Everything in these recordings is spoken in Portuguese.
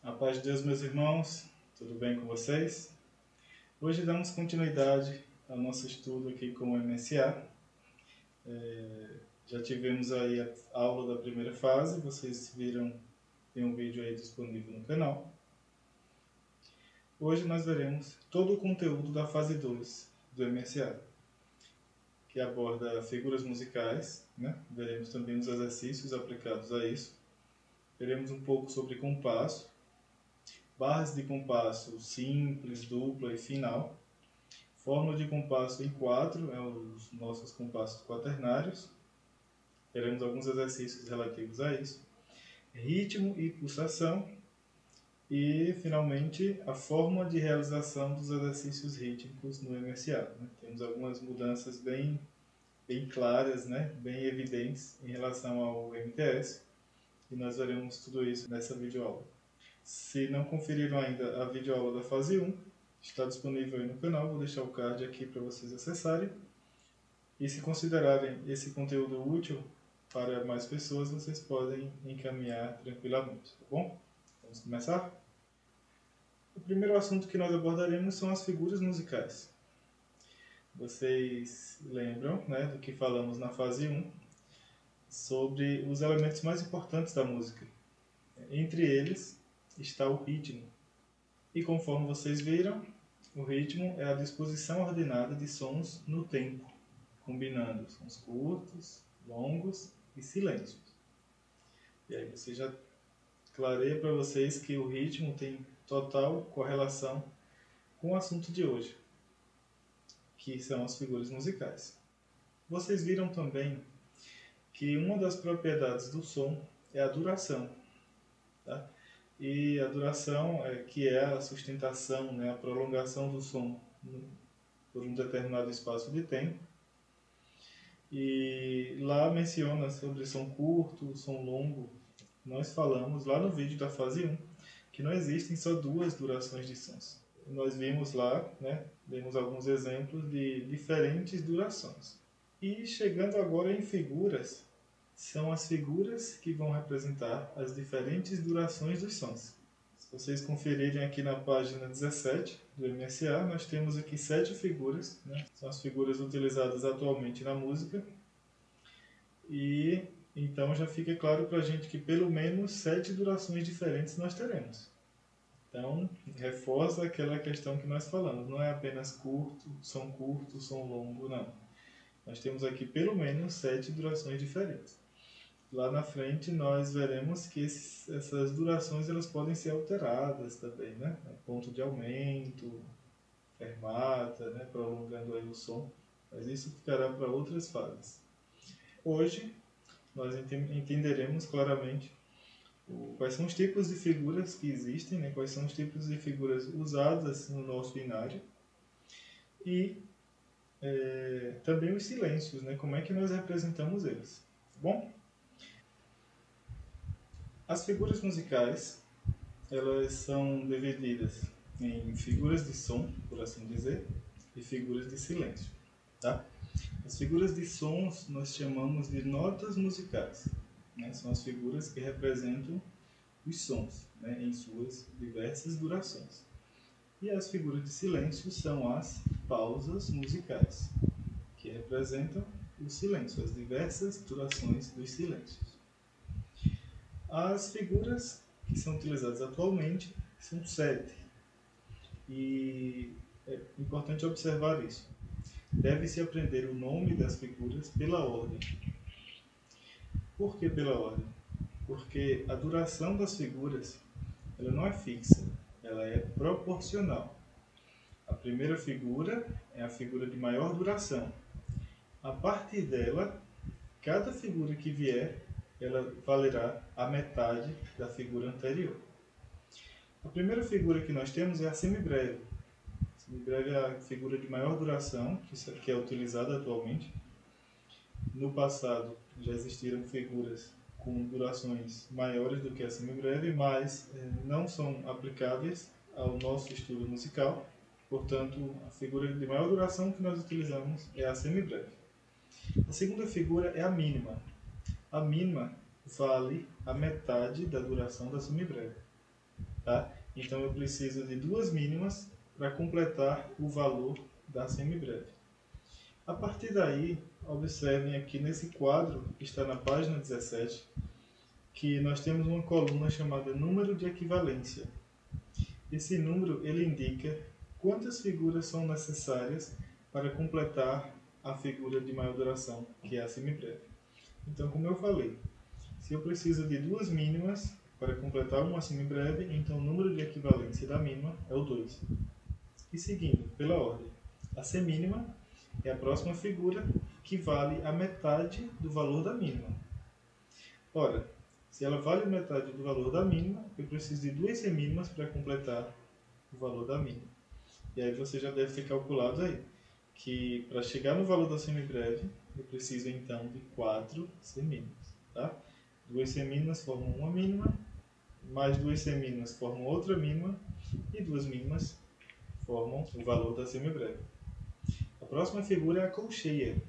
A paz de Deus, meus irmãos, tudo bem com vocês? Hoje damos continuidade ao nosso estudo aqui com o MSA. Já tivemos aí a aula da primeira fase, vocês viram, tem um vídeo aí disponível no canal. Hoje nós veremos todo o conteúdo da fase 2 do MSA, que aborda figuras musicais, né? Veremos também os exercícios aplicados a isso. Veremos um pouco sobre compasso, barras de compasso simples, dupla e final, fórmula de compasso em 4, os nossos compassos quaternários, teremos alguns exercícios relativos a isso, ritmo e pulsação, e finalmente a forma de realização dos exercícios rítmicos no MSA. Temos algumas mudanças bem claras, bem evidentes em relação ao MTS, e nós veremos tudo isso nessa videoaula. Se não conferiram ainda a videoaula da fase 1, está disponível aí no canal, vou deixar o card aqui para vocês acessarem. E se considerarem esse conteúdo útil para mais pessoas, vocês podem encaminhar tranquilamente, tá bom? Vamos começar? O primeiro assunto que nós abordaremos são as figuras musicais. Vocês lembram, do que falamos na fase 1, sobre os elementos mais importantes da música. Entre eles está o ritmo. E conforme vocês viram, o ritmo é a disposição ordenada de sons no tempo, combinando sons curtos, longos e silêncios. E aí você já clareia para vocês que o ritmo tem total correlação com o assunto de hoje, que são as figuras musicais. Vocês viram também que uma das propriedades do som é a duração, tá? E a duração, que é a sustentação, a prolongação do som por um determinado espaço de tempo. E lá menciona sobre som curto, som longo. Nós falamos lá no vídeo da fase 1 que não existem só duas durações de sons. Nós vimos lá, demos alguns exemplos de diferentes durações. E chegando agora em figuras, são as figuras que vão representar as diferentes durações dos sons. Se vocês conferirem aqui na página 17 do MSA, nós temos aqui 7 figuras, São as figuras utilizadas atualmente na música. E então já fica claro para a gente que pelo menos 7 durações diferentes nós teremos. Então, reforça aquela questão que nós falamos, não é apenas curto, som longo, não. Nós temos aqui pelo menos 7 durações diferentes. Lá na frente nós veremos que essas durações elas podem ser alteradas também, Ponto de aumento, fermata, prolongando aí o som, mas isso ficará para outras fases. Hoje nós entenderemos claramente quais são os tipos de figuras que existem, quais são os tipos de figuras usadas no nosso binário e também os silêncios, como é que nós representamos eles, tá bom? As figuras musicais, elas são divididas em figuras de som, por assim dizer, e figuras de silêncio, tá? As figuras de sons nós chamamos de notas musicais, São as figuras que representam os sons, em suas diversas durações. E as figuras de silêncio são as pausas musicais, que representam o silêncio, as diversas durações dos silêncios. As figuras que são utilizadas atualmente são 7. E é importante observar isso. Deve-se aprender o nome das figuras pela ordem. Por que pela ordem? Porque a duração das figuras ela não é fixa, ela é proporcional. A primeira figura é a figura de maior duração. A partir dela, cada figura que vier, ela valerá a metade da figura anterior. A primeira figura que nós temos é a semibreve. A semibreve é a figura de maior duração, que é utilizada atualmente. No passado já existiram figuras com durações maiores do que a semibreve, mas não são aplicáveis ao nosso estudo musical. Portanto, a figura de maior duração que nós utilizamos é a semibreve. A segunda figura é a mínima. A mínima vale a metade da duração da semibreve. tá? Então eu preciso de duas mínimas para completar o valor da semibreve. A partir daí, observem aqui nesse quadro, que está na página 17, que nós temos uma coluna chamada número de equivalência. Esse número ele indica quantas figuras são necessárias para completar a figura de maior duração, que é a semibreve. Então, como eu falei, se eu preciso de duas mínimas para completar uma semibreve, então o número de equivalência da mínima é o 2. E seguindo pela ordem, a semínima é a próxima figura que vale a metade do valor da mínima. Ora, se ela vale a metade do valor da mínima, eu preciso de duas semínimas para completar o valor da mínima. E aí você já deve ter calculado aí que para chegar no valor da semibreve, eu preciso então de 4 semínimas. Tá? Duas semínimas formam uma mínima, mais duas semínimas formam outra mínima, e duas mínimas formam o valor da semibreve. A próxima figura é a colcheia.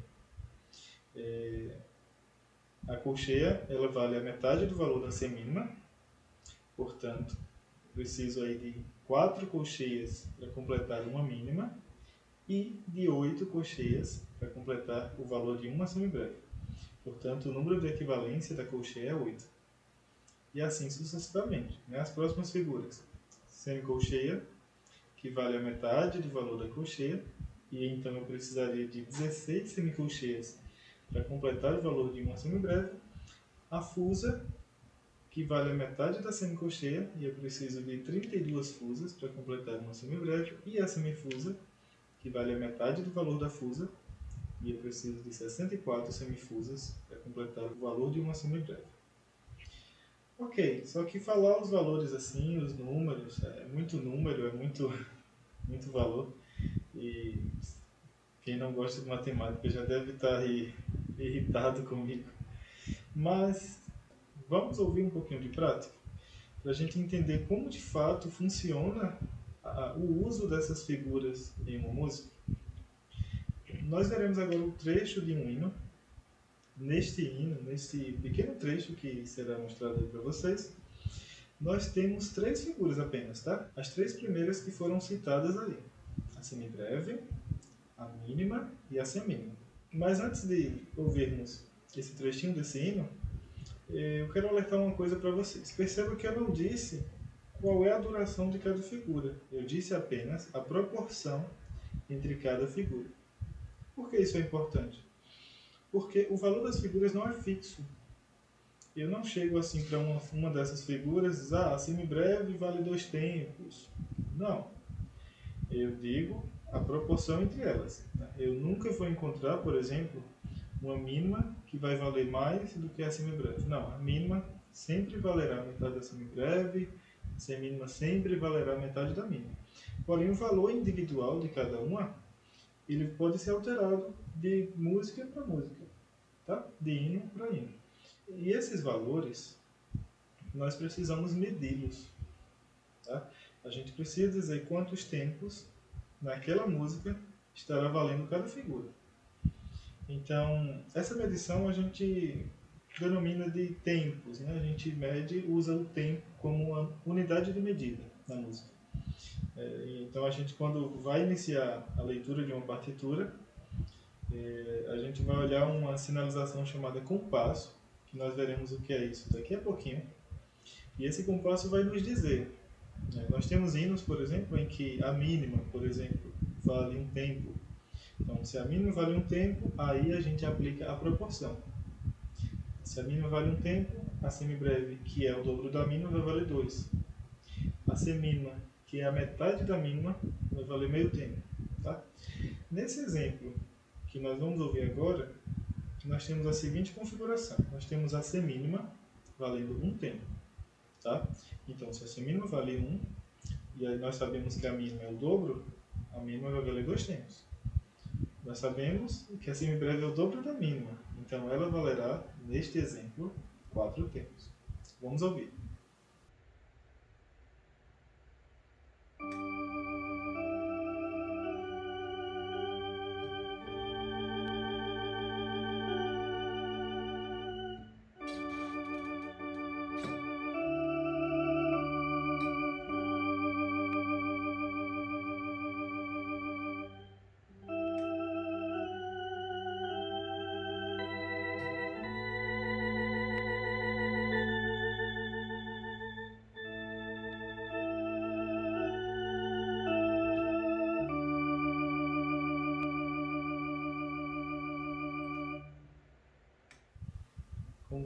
A colcheia ela vale a metade do valor da semínima, portanto, preciso aí de 4 colcheias para completar uma mínima e de 8 colcheias para completar o valor de uma semibreve. Portanto, o número de equivalência da colcheia é 8. E assim sucessivamente. As próximas figuras. Semicolcheia, que vale a metade do valor da colcheia, e então eu precisaria de 16 semicolcheias para completar o valor de uma semibreve. A fusa, que vale a metade da semicolcheia, e eu preciso de 32 fusas para completar uma semibreve. E a semifusa, que vale a metade do valor da fusa, e eu preciso de 64 semifusas para completar o valor de uma semibreve. Ok, só que falar os valores assim, os números, é muito número, é muito valor, e quem não gosta de matemática já deve estar aí irritado comigo. Mas vamos ouvir um pouquinho de prática, para a gente entender como de fato funciona o uso dessas figuras em uma música. Nós veremos agora um trecho de um hino. Neste pequeno trecho que será mostrado aí para vocês, nós temos 3 figuras apenas, tá? As 3 primeiras que foram citadas ali: a semibreve, a mínima e a semínima. Mas antes de ouvirmos esse trechinho desse hino, eu quero alertar uma coisa para vocês. Perceba que eu não disse qual é a duração de cada figura. Eu disse apenas a proporção entre cada figura. Por que isso é importante? Porque o valor das figuras não é fixo. Eu não chego assim para uma dessas figuras e diz, a semibreve vale 2 tempos. Não. Eu digo a proporção entre elas. Eu nunca vou encontrar, por exemplo, uma mínima que vai valer mais do que a semibreve. Não, a mínima sempre valerá metade da semibreve, a semínima sempre valerá metade da mínima. Porém, o valor individual de cada uma, ele pode ser alterado de música para música, tá? De hino para hino. E esses valores, nós precisamos medi-los, tá? A gente precisa dizer quantos tempos naquela música estará valendo cada figura. Então, essa medição a gente denomina de tempos, né? A gente usa o tempo como uma unidade de medida na música. Então, a gente, quando vai iniciar a leitura de uma partitura, a gente vai olhar uma sinalização chamada compasso, que nós veremos o que é isso daqui a pouquinho. E esse compasso vai nos dizer, nós temos hinos, por exemplo, em que a mínima, por exemplo, vale um tempo. Então, se a mínima vale um tempo, aí a gente aplica a proporção. Se a mínima vale um tempo, a semibreve, que é o dobro da mínima, vai valer 2. A semínima, que é a metade da mínima, vai valer meio tempo. Tá? Nesse exemplo que nós vamos ouvir agora, nós temos a seguinte configuração. Nós temos a semínima valendo um tempo. Tá? Então, se a semínima vale 1, e aí nós sabemos que a mínima é o dobro, a mínima vai valer 2 tempos. Nós sabemos que a semibreve é o dobro da mínima, então ela valerá, neste exemplo, 4 tempos. Vamos ouvir.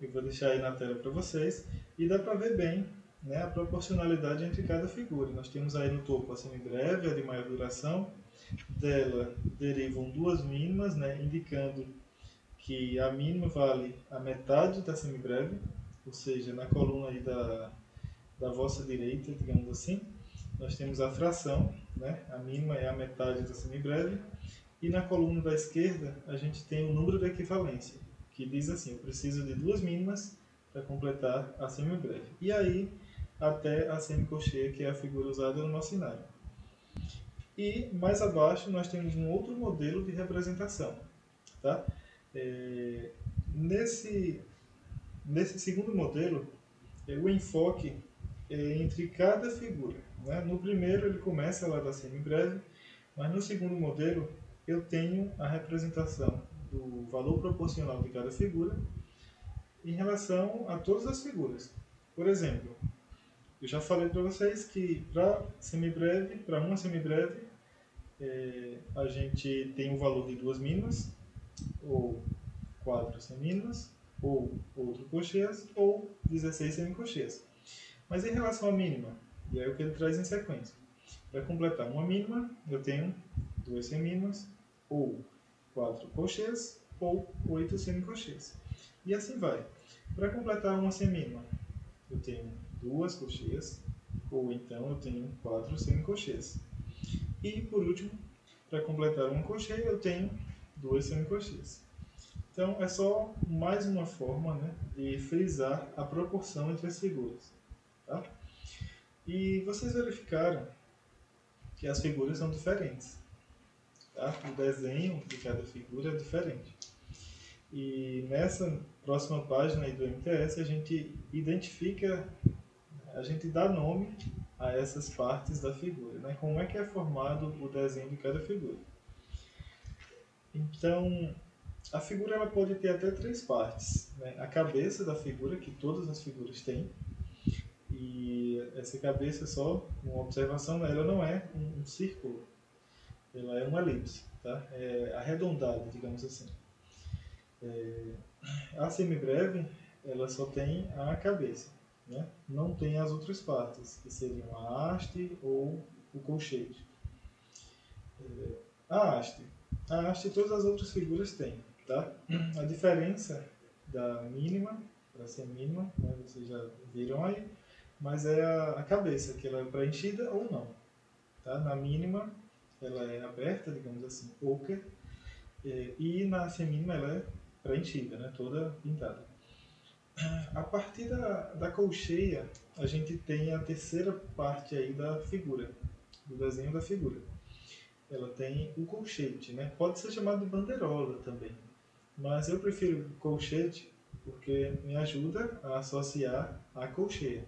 Eu vou deixar aí na tela para vocês e dá para ver bem, né, a proporcionalidade entre cada figura. Nós temos aí no topo a semibreve, a de maior duração. Dela derivam duas mínimas, né, indicando que a mínima vale a metade da semibreve, ou seja, na coluna aí da vossa direita, digamos assim, nós temos a fração, né, a mínima é a metade da semibreve, e na coluna da esquerda a gente tem o número de equivalência, que diz assim: eu preciso de duas mínimas para completar a semibreve. E aí até a semicocheia, que é a figura usada no nosso cenário. E mais abaixo nós temos um outro modelo de representação. Tá? Nesse segundo modelo, o enfoque é entre cada figura. Né? No primeiro ele começa lá da semibreve, mas no segundo modelo eu tenho a representação do valor proporcional de cada figura em relação a todas as figuras. Por exemplo, eu já falei para vocês que para uma semibreve, a gente tem um valor de duas mínimas, ou 4 semínimas, ou 8 cocheias, ou 16 semicocheias. Mas em relação à mínima, e é o que ele traz em sequência. Para completar uma mínima, eu tenho 2 semínimas, ou 4 cocheias, ou 8 semicocheias. E assim vai. Para completar uma semínima, eu tenho 2 cocheias, ou então eu tenho 4 semicocheias. E por último, para completar uma cocheia, eu tenho 2 semicocheias. Então é só mais uma forma, né, de frisar a proporção entre as figuras. Tá? E vocês verificaram que as figuras são diferentes. Tá? O desenho de cada figura é diferente. E nessa próxima página aí do MTS a gente identifica, a gente dá nome a essas partes da figura, né? Como é que é formado o desenho de cada figura. Então, a figura ela pode ter até 3 partes. Né? A cabeça da figura, que todas as figuras têm, e essa cabeça, só uma observação, ela não é um círculo, ela é uma elipse, tá? É arredondada, digamos assim. A semibreve, ela só tem a cabeça, né? Não tem as outras partes, que seriam a haste ou o colchete. A haste todas as outras figuras têm, tá? A diferença da mínima para a semínima, né? Vocês já viram aí, mas é a cabeça, que ela é preenchida ou não. Tá? Na mínima, ela é aberta, digamos assim, oca, e na semínima ela é preenchida, né? Toda pintada. A partir da colcheia, a gente tem a terceira parte aí da figura, do desenho da figura. Ela tem o colchete, né? Pode ser chamado de bandeirola também, mas eu prefiro colchete porque me ajuda a associar a colcheia.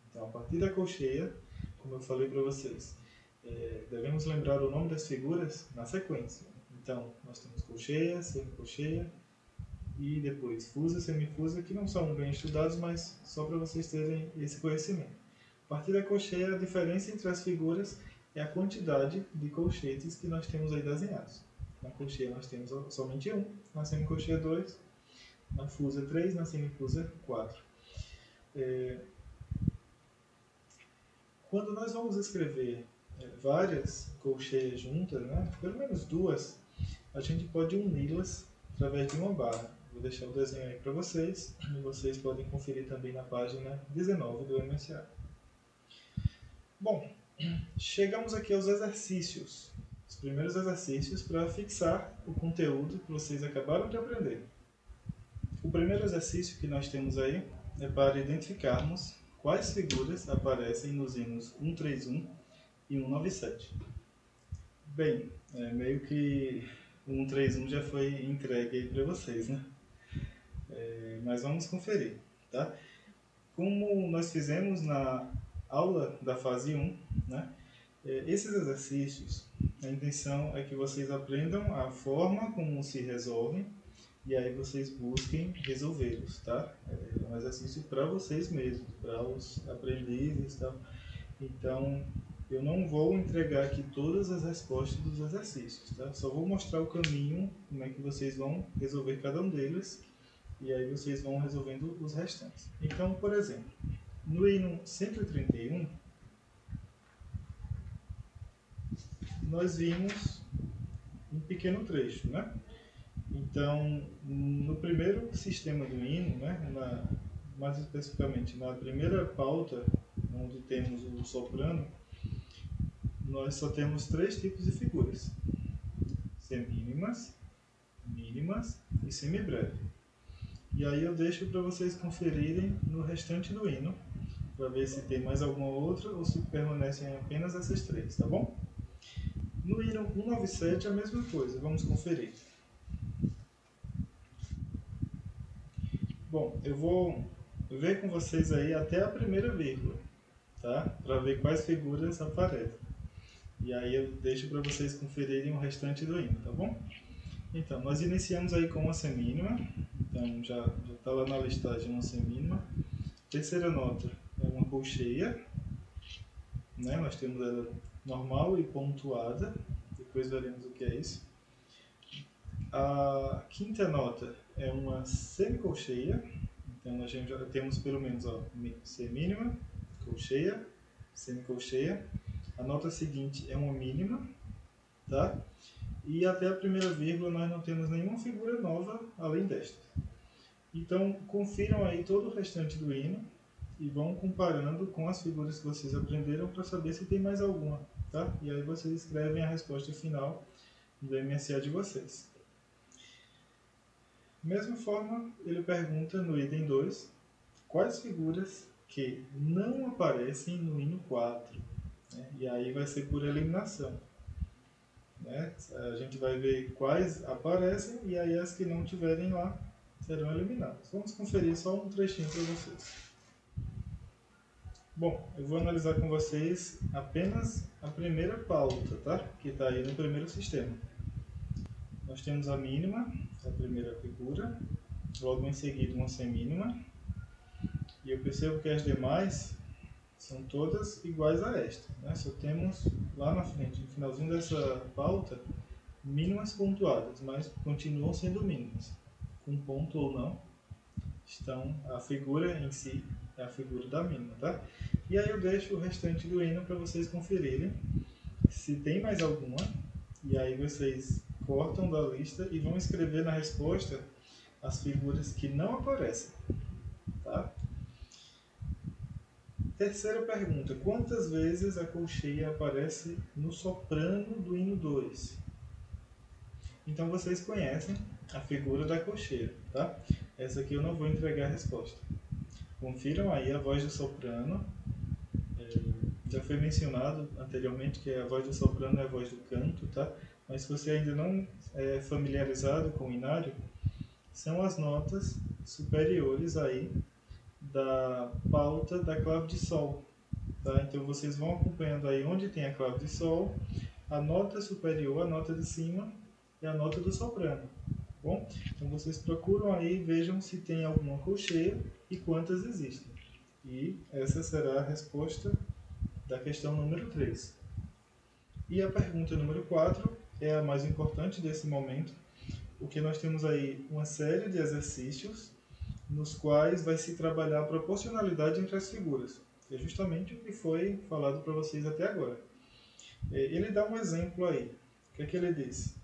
Então, a partir da colcheia, como eu falei para vocês, devemos lembrar o nome das figuras na sequência. Então, nós temos colcheia, semicolcheia e depois fusa, semifusa, que não são bem estudados, mas só para vocês terem esse conhecimento. A partir da colcheia, a diferença entre as figuras é a quantidade de colchetes que nós temos aí desenhados. Na colcheia nós temos somente 1, na semicolcheia 2, na fusa 3, na semifusa 4. Quando nós vamos escrever várias colcheias juntas, né, pelo menos 2, a gente pode uni-las através de uma barra. Vou deixar o desenho aí para vocês, e vocês podem conferir também na página 19 do MSA. Bom, chegamos aqui aos exercícios. Os primeiros exercícios para fixar o conteúdo que vocês acabaram de aprender. O primeiro exercício que nós temos aí é para identificarmos quais figuras aparecem nos hinos 131 e 197. Bem, meio que o 131 já foi entregue aí para vocês, né? Mas vamos conferir, tá? Como nós fizemos na aula da fase 1, né? Esses exercícios, a intenção é que vocês aprendam a forma como se resolvem e aí vocês busquem resolvê-los, tá? É um exercício para vocês mesmos, para os aprendizes, tá? Então, eu não vou entregar aqui todas as respostas dos exercícios, tá? Só vou mostrar o caminho, como é que vocês vão resolver cada um deles E aí vocês vão resolvendo os restantes. Então, por exemplo, no hino 131, nós vimos um pequeno trecho, né? Então, no primeiro sistema do hino, né, mais especificamente na primeira pauta, onde temos o soprano, nós só temos 3 tipos de figuras: semínimas, mínimas e semibreve. E aí eu deixo para vocês conferirem no restante do hino, para ver se tem mais alguma outra ou se permanecem apenas essas 3, tá bom? No hino 197 a mesma coisa, vamos conferir. Bom, eu vou ver com vocês aí até a primeira vírgula, tá? Para ver quais figuras aparecem. E aí eu deixo para vocês conferirem o restante do hino, tá bom? Então, nós iniciamos aí com uma semínima. Então, já está lá na listagem uma semínima. Terceira nota é uma colcheia, né? Nós temos ela normal e pontuada. Depois veremos o que é isso. A quinta nota é uma semicolcheia. Então, nós já temos pelo menos semínima, colcheia, semicolcheia. A nota seguinte é uma mínima, tá? E até a primeira vírgula nós não temos nenhuma figura nova além desta. Então, confiram aí todo o restante do hino e vão comparando com as figuras que vocês aprenderam para saber se tem mais alguma, tá? E aí vocês escrevem a resposta final do MSA de vocês. Mesma forma, ele pergunta no item 2, quais figuras que não aparecem no hino 4, né? E aí vai ser por eliminação. Né? A gente vai ver quais aparecem e aí as que não tiverem lá serão eliminadas. Vamos conferir só um trechinho para vocês. Bom, eu vou analisar com vocês apenas a primeira pauta, tá? Que está aí no primeiro sistema. Nós temos a mínima, a primeira figura, logo em seguida uma semínima, e eu percebo que as demais são todas iguais a esta, né? Só temos lá na frente, no finalzinho dessa pauta, mínimas pontuadas, mas continuam sendo mínimas. Com ponto ou não, estão a figura em si, é a figura da mínima, tá? E aí eu deixo o restante do hino para vocês conferirem se tem mais alguma, e aí vocês cortam da lista e vão escrever na resposta as figuras que não aparecem, tá? Terceira pergunta, quantas vezes a colcheia aparece no soprano do hino 2? Então vocês conhecem a figura da colcheia, tá? Essa aqui eu não vou entregar a resposta. Confiram aí a voz do soprano. Já foi mencionado anteriormente que a voz do soprano é a voz do canto, tá? Mas se você ainda não é familiarizado com o inário, são as notas superiores aí da pauta da clave de sol, tá? Então vocês vão acompanhando aí onde tem a clave de sol, a nota superior, a nota de cima e a nota do soprano. Bom, então vocês procuram aí, vejam se tem alguma colcheia e quantas existem. E essa será a resposta da questão número 3. E a pergunta número 4 é a mais importante desse momento, porque nós temos aí uma série de exercícios nos quais vai se trabalhar a proporcionalidade entre as figuras, que é justamente o que foi falado para vocês até agora. Ele dá um exemplo aí. O que é que ele disse?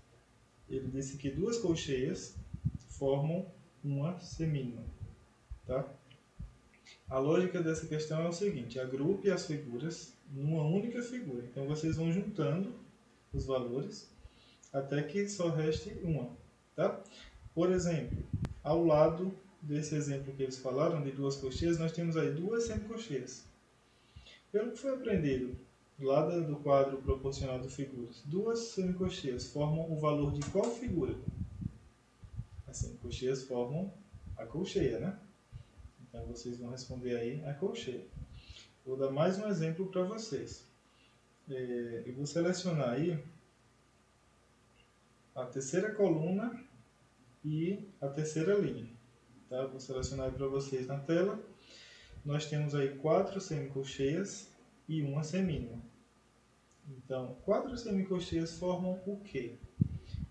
Ele disse que 2 colcheias formam uma semínima, tá? A lógica dessa questão é o seguinte, agrupe as figuras numa única figura. Então vocês vão juntando os valores até que só reste uma, tá? Por exemplo, ao lado desse exemplo que eles falaram, de 2 colcheias, nós temos aí 2 semicolcheias. Pelo que foi aprendido lá do quadro proporcional de figuras, 2 semicolcheias formam o valor de qual figura? As semicolcheias formam a colcheia, né? Então vocês vão responder aí a colcheia. Vou dar mais um exemplo para vocês. Eu vou selecionar aí a terceira coluna e a terceira linha. Tá? Vou selecionar para vocês na tela. Nós temos aí 4 semicolcheias e uma semínima. Então, 4 semicolcheias formam o quê?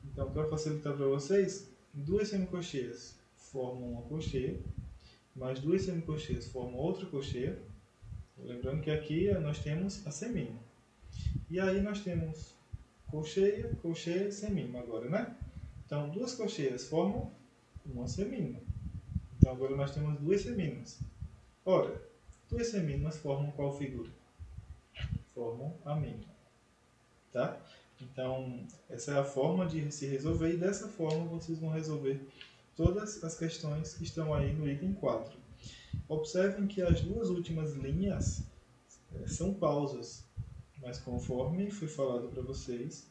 Então, para facilitar para vocês, 2 semicolcheias formam uma cocheia, mais 2 semicolcheias formam outra cocheia. Lembrando que aqui nós temos a semínima. E aí nós temos colcheia, colcheia, semínima agora, né? Então, 2 colcheias formam uma semínima. Então, agora nós temos 2 semínimas. Ora, 2 semínimas formam qual figura? Formam a mínima. Tá? Então, essa é a forma de se resolver, e dessa forma vocês vão resolver todas as questões que estão aí no item 4. Observem que as 2 últimas linhas são pausas, mas conforme foi falado para vocês,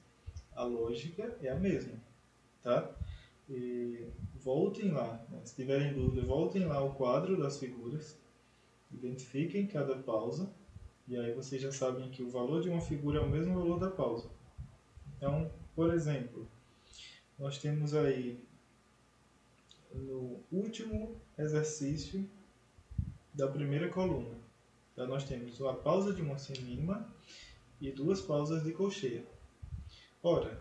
a lógica é a mesma. Tá? E voltem lá, né? Se tiverem dúvida, voltem lá ao quadro das figuras, identifiquem cada pausa, e aí vocês já sabem que o valor de uma figura é o mesmo valor da pausa. Então, por exemplo, nós temos aí no último exercício da primeira coluna. Então, nós temos a pausa de uma semínima e 2 pausas de colcheia. Ora,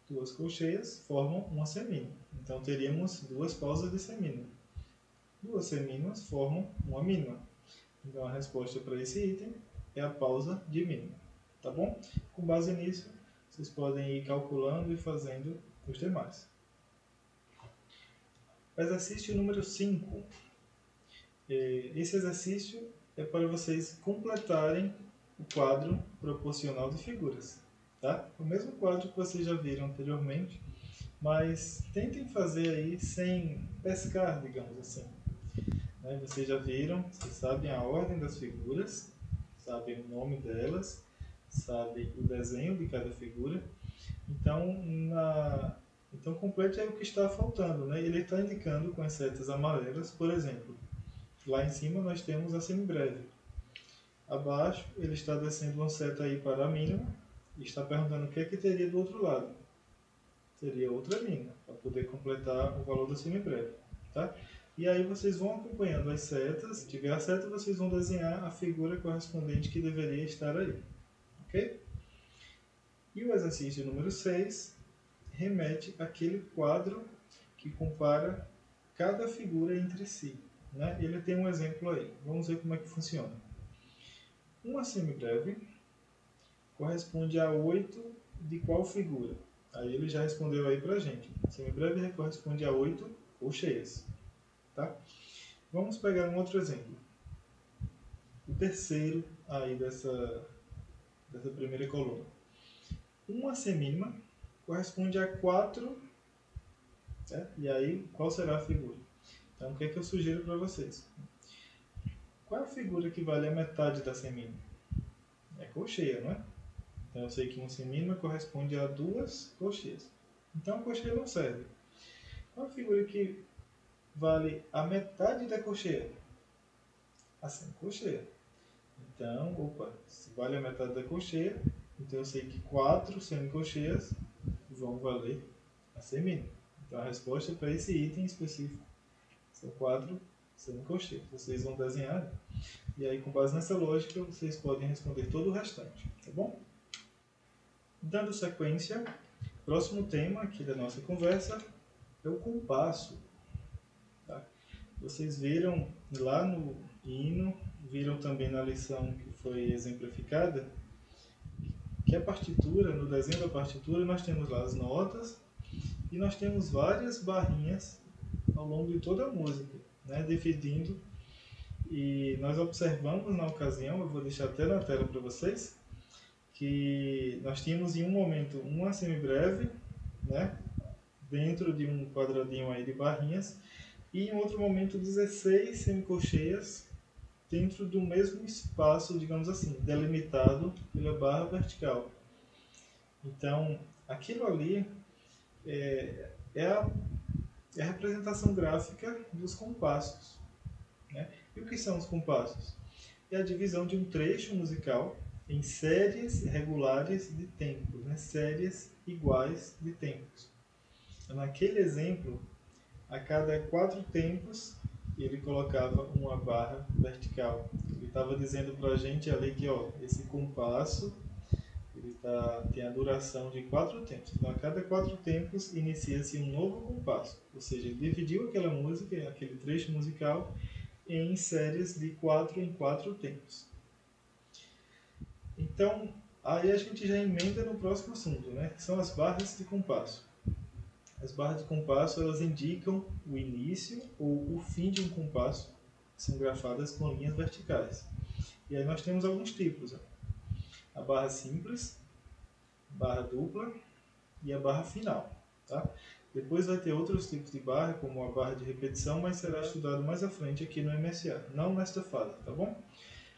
2 colcheias formam uma semínima. Então, teríamos 2 pausas de semínima. 2 semínimas formam uma mínima. Então, a resposta para esse item é a pausa de mínima. Tá bom? Com base nisso, vocês podem ir calculando e fazendo os demais. Exercício número 5. Esse exercício é para vocês completarem o quadro proporcional de figuras. Tá? O mesmo quadro que vocês já viram anteriormente, mas tentem fazer aí sem pescar, digamos assim. Né? Vocês já viram, vocês sabem a ordem das figuras, sabem o nome delas, sabem o desenho de cada figura. Então complete aí o que está faltando. Né? Ele está indicando com as setas amarelas, por exemplo, lá em cima nós temos a semibreve. Abaixo ele está descendo uma seta aí para a mínima e está perguntando o que é que teria do outro lado. Teria outra mínima, para poder completar o valor da semibreve. Tá? E aí vocês vão acompanhando as setas. Se tiver a seta, vocês vão desenhar a figura correspondente que deveria estar aí. Ok? E o exercício número 6 remete àquele quadro que compara cada figura entre si. Né? Ele tem um exemplo aí. Vamos ver como é que funciona. Uma semibreve corresponde a 8 de qual figura? Aí ele já respondeu aí pra gente. Semibreve corresponde a 8 colcheias. Tá? Vamos pegar um outro exemplo. O terceiro aí dessa primeira coluna. Uma semínima corresponde a 4. Né? E aí, qual será a figura? Então, o que é que eu sugiro para vocês? Qual é a figura que vale a metade da semínima? É colcheia, não é? Então, eu sei que uma semínima corresponde a 2 colcheias. Então, a colcheia não serve. Qual é a figura que vale a metade da colcheia? A semicolcheia. Então, se vale a metade da colcheia, então eu sei que 4 semicolcheias vão valer a semínima. Então, a resposta para esse item específico são 4 semicolcheias. Vocês vão desenhar, e aí, com base nessa lógica, vocês podem responder todo o restante. Tá bom? Dando sequência, próximo tema aqui da nossa conversa é o compasso. Tá? Vocês viram lá no hino, viram também na lição que foi exemplificada, que a partitura, no desenho da partitura, nós temos lá as notas e nós temos várias barrinhas ao longo de toda a música, né, dividindo. E nós observamos na ocasião, eu vou deixar até na tela para vocês, que nós tínhamos em um momento uma semibreve, né, dentro de um quadradinho aí de barrinhas, e em outro momento 16 semicolcheias dentro do mesmo espaço, digamos assim, delimitado pela barra vertical. Então, aquilo ali é a representação gráfica dos compassos. Né? E o que são os compassos? É a divisão de um trecho musical em séries regulares de tempos, né? Séries iguais de tempos. Naquele exemplo, a cada 4 tempos, ele colocava uma barra vertical. Ele estava dizendo para a gente ali que esse compasso tem a duração de 4 tempos. Então, a cada 4 tempos, inicia-se um novo compasso. Ou seja, ele dividiu aquela música, aquele trecho musical, em séries de 4 em 4 tempos. Então, aí a gente já emenda no próximo assunto, né? Que são as barras de compasso. As barras de compasso, elas indicam o início ou o fim de um compasso, que são grafadas com linhas verticais. E aí nós temos alguns tipos, né? A barra simples, barra dupla e a barra final, tá? Depois vai ter outros tipos de barra, como a barra de repetição, mas será estudado mais à frente aqui no MSA, não nesta fase, tá bom?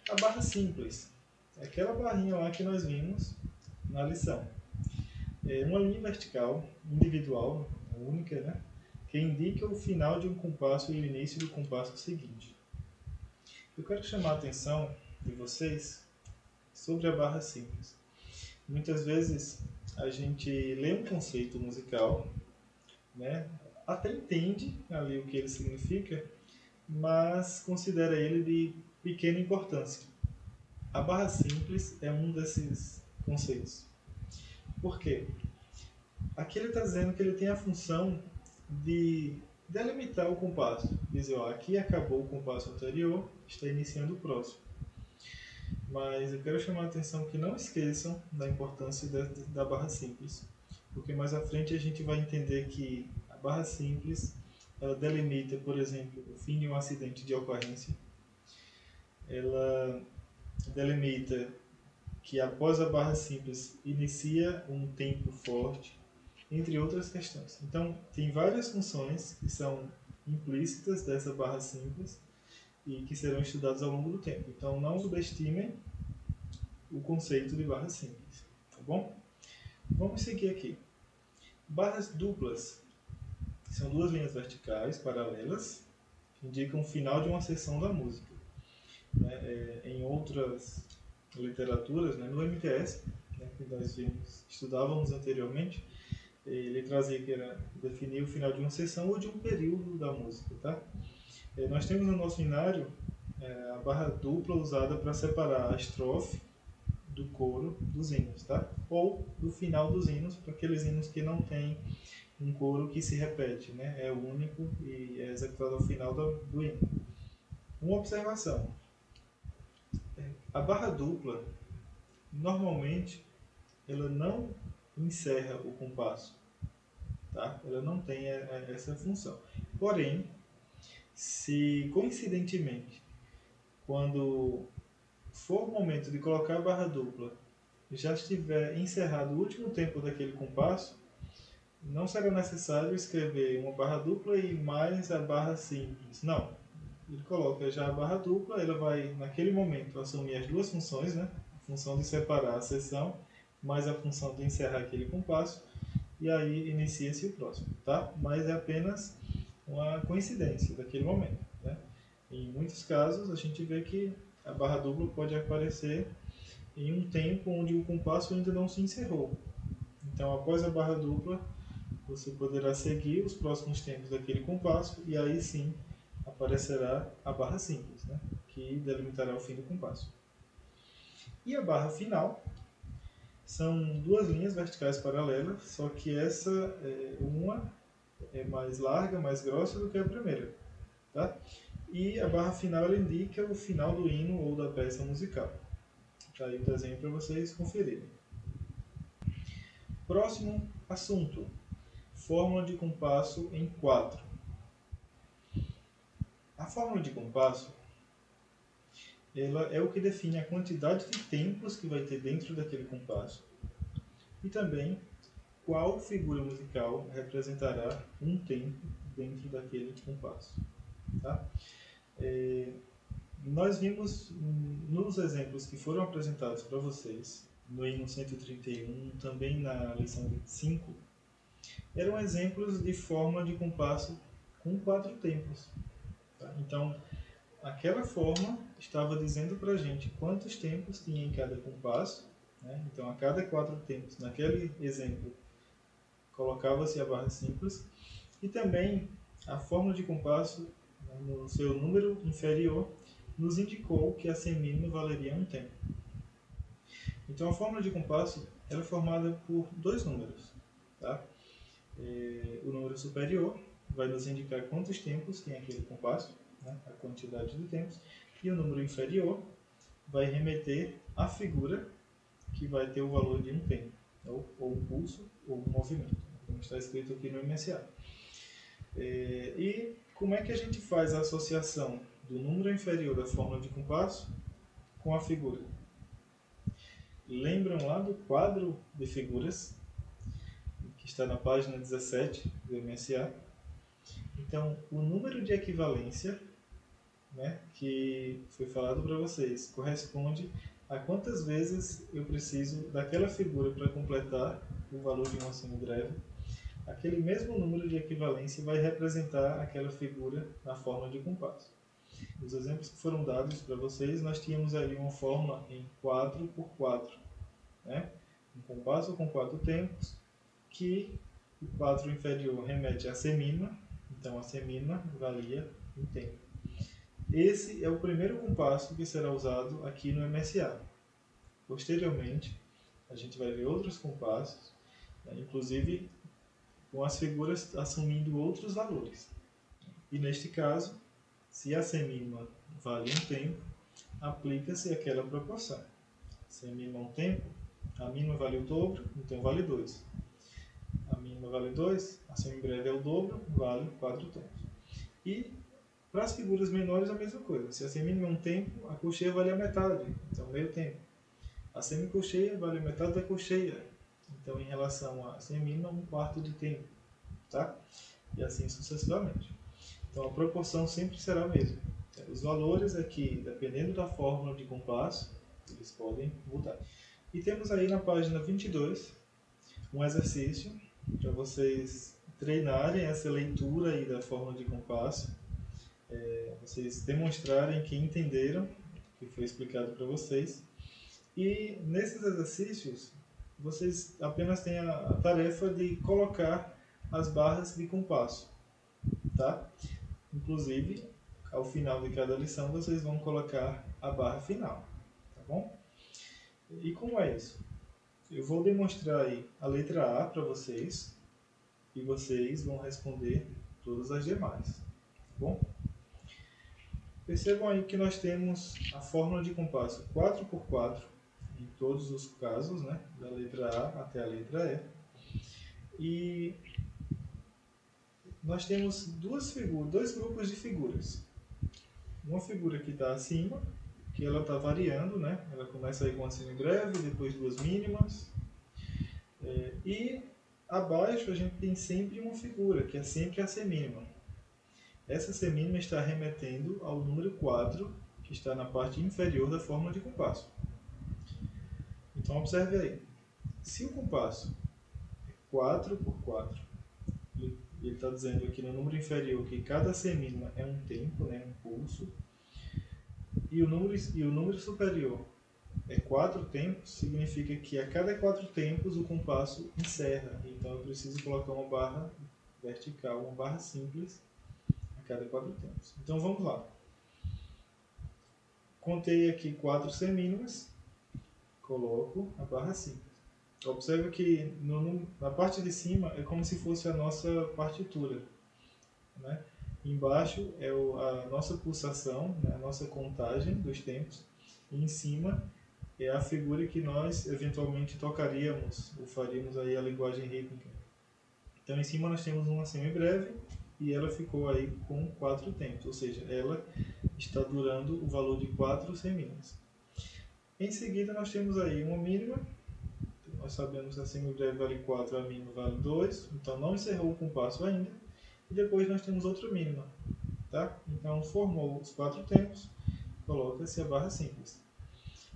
A barra simples é aquela barrinha lá que nós vimos na lição. É uma linha vertical, individual, única, né? Que indica o final de um compasso e o início do compasso seguinte. Eu quero chamar a atenção de vocês sobre a barra simples. Muitas vezes a gente lê um conceito musical, né? Até entende ali o que ele significa, mas considera ele de pequena importância. A barra simples é um desses conceitos. Por quê? Aqui ele está dizendo que ele tem a função de delimitar o compasso. Dizer, ó, aqui acabou o compasso anterior, está iniciando o próximo. Mas eu quero chamar a atenção que não esqueçam da importância da barra simples, porque mais à frente a gente vai entender que a barra simples ela delimita, por exemplo, o fim de um acidente de ocorrência. Ela delimita que após a barra simples inicia um tempo forte, entre outras questões. Então, tem várias funções que são implícitas dessa barra simples e que serão estudadas ao longo do tempo. Então, não subestimem o conceito de barra simples, tá bom? Vamos seguir aqui. Barras duplas são duas linhas verticais paralelas que indicam o final de uma seção da música. Em outras literaturas, né, no MTS, né, que nós estudávamos anteriormente, ele trazia que era definir o final de uma seção ou de um período da música, tá? Nós temos no nosso binário a barra dupla usada para separar a estrofe do coro dos hinos, tá? Ou do final dos hinos, para aqueles hinos que não tem um coro que se repete, né? É único e é executado ao final do hino. Uma observação. A barra dupla, normalmente, ela não encerra o compasso, tá? Ela não tem essa função. Porém, se coincidentemente, quando for o momento de colocar a barra dupla, já estiver encerrado o último tempo daquele compasso, não será necessário escrever uma barra dupla e mais a barra simples. Não. Ele coloca já a barra dupla, ela vai, naquele momento, assumir as duas funções, né? A função de separar a seção, mais a função de encerrar aquele compasso, e aí inicia-se o próximo, tá? Mas é apenas uma coincidência daquele momento, né? Em muitos casos, a gente vê que a barra dupla pode aparecer em um tempo onde o compasso ainda não se encerrou. Então, após a barra dupla, você poderá seguir os próximos tempos daquele compasso, e aí sim aparecerá a barra simples, né? Que delimitará o fim do compasso. E a barra final são duas linhas verticais paralelas, só que essa uma é mais larga, mais grossa do que a primeira, tá? E a barra final ela indica o final do hino ou da peça musical. Tá aí o desenho para vocês conferirem. Próximo assunto: fórmula de compasso em 4. A fórmula de compasso ela é o que define a quantidade de tempos que vai ter dentro daquele compasso e também qual figura musical representará um tempo dentro daquele compasso. Tá? Nós vimos nos exemplos que foram apresentados para vocês, no hino 131, também na lição 25, eram exemplos de fórmula de compasso com 4 tempos. Tá? Então, aquela forma estava dizendo para a gente quantos tempos tinha em cada compasso, né? Então, a cada 4 tempos, naquele exemplo, colocava-se a barra simples, e também a fórmula de compasso, no seu número inferior, nos indicou que a semínima valeria um tempo. Então a fórmula de compasso ela é formada por dois números. Tá? O número superior vai nos indicar quantos tempos tem aquele compasso, né? A quantidade de tempos, e o número inferior vai remeter à figura que vai ter o valor de um tempo, ou um pulso, ou um movimento, como está escrito aqui no MSA. E como é que a gente faz a associação do número inferior da fórmula de compasso com a figura? Lembram lá do quadro de figuras, que está na página 17 do MSA? Então, o número de equivalência, né, que foi falado para vocês, corresponde a quantas vezes eu preciso daquela figura para completar o valor de uma semibreve. Aquele mesmo número de equivalência vai representar aquela figura na fórmula de compasso. Nos exemplos que foram dados para vocês, nós tínhamos ali uma fórmula em 4x4, né? Um compasso com 4 tempos, que o 4 inferior remete à semínima, então a semínima valia um tempo. Esse é o primeiro compasso que será usado aqui no MSA. Posteriormente, a gente vai ver outros compassos, né? Inclusive com as figuras assumindo outros valores. E neste caso, se a semínima vale um tempo, aplica-se aquela proporção. Semínima um tempo, a mínima vale o dobro, então vale 2. A mínima vale 2, a semibreve é o dobro, vale 4 tempos. E para as figuras menores a mesma coisa. Se a semínima é um tempo, a cocheia vale a metade, então meio tempo. A semicocheia vale a metade da cocheia, então em relação à semínima, um quarto de tempo. Tá? E assim sucessivamente. Então a proporção sempre será a mesma. Os valores aqui, dependendo da fórmula de compasso, eles podem mudar. E temos aí na página 22 um exercício para vocês treinarem essa leitura aí da fórmula de compasso, vocês demonstrarem que entenderam o que foi explicado para vocês. E nesses exercícios, vocês apenas têm a tarefa de colocar as barras de compasso, tá? Inclusive, ao final de cada lição, vocês vão colocar a barra final, tá bom? E como é isso? Eu vou demonstrar aí a letra A para vocês e vocês vão responder todas as demais, tá bom? Percebam aí que nós temos a fórmula de compasso 4x4 em todos os casos, né? Da letra A até a letra E. E nós temos dois grupos de figuras. Uma figura que está acima, que ela está variando, né? Ela começa aí com uma semibreve, depois duas mínimas. E abaixo a gente tem sempre uma figura, que é sempre a semínima. Essa semínima está remetendo ao número 4, que está na parte inferior da fórmula de compasso. Então observe aí. Se o compasso é 4x4, ele está dizendo aqui no número inferior que cada semínima é um tempo, né, um pulso, e o número superior é 4 tempos, significa que a cada 4 tempos o compasso encerra. Então eu preciso colocar uma barra vertical, uma barra simples a cada 4 tempos. Então vamos lá. Contei aqui 4 semínimas, coloco a barra simples. Observe que na parte de cima é como se fosse a nossa partitura, né? Embaixo é a nossa pulsação, né? A nossa contagem dos tempos. E em cima é a figura que nós eventualmente tocaríamos ou faríamos aí a linguagem rítmica. Então em cima nós temos uma semibreve e ela ficou aí com 4 tempos, ou seja, ela está durando o valor de 4 semínimas. Em seguida nós temos aí uma mínima. Nós sabemos que a semibreve vale 4, a mínima vale 2, então não encerrou o compasso ainda. E depois nós temos outra mínima, tá? Então formou os 4 tempos, coloca-se a barra simples.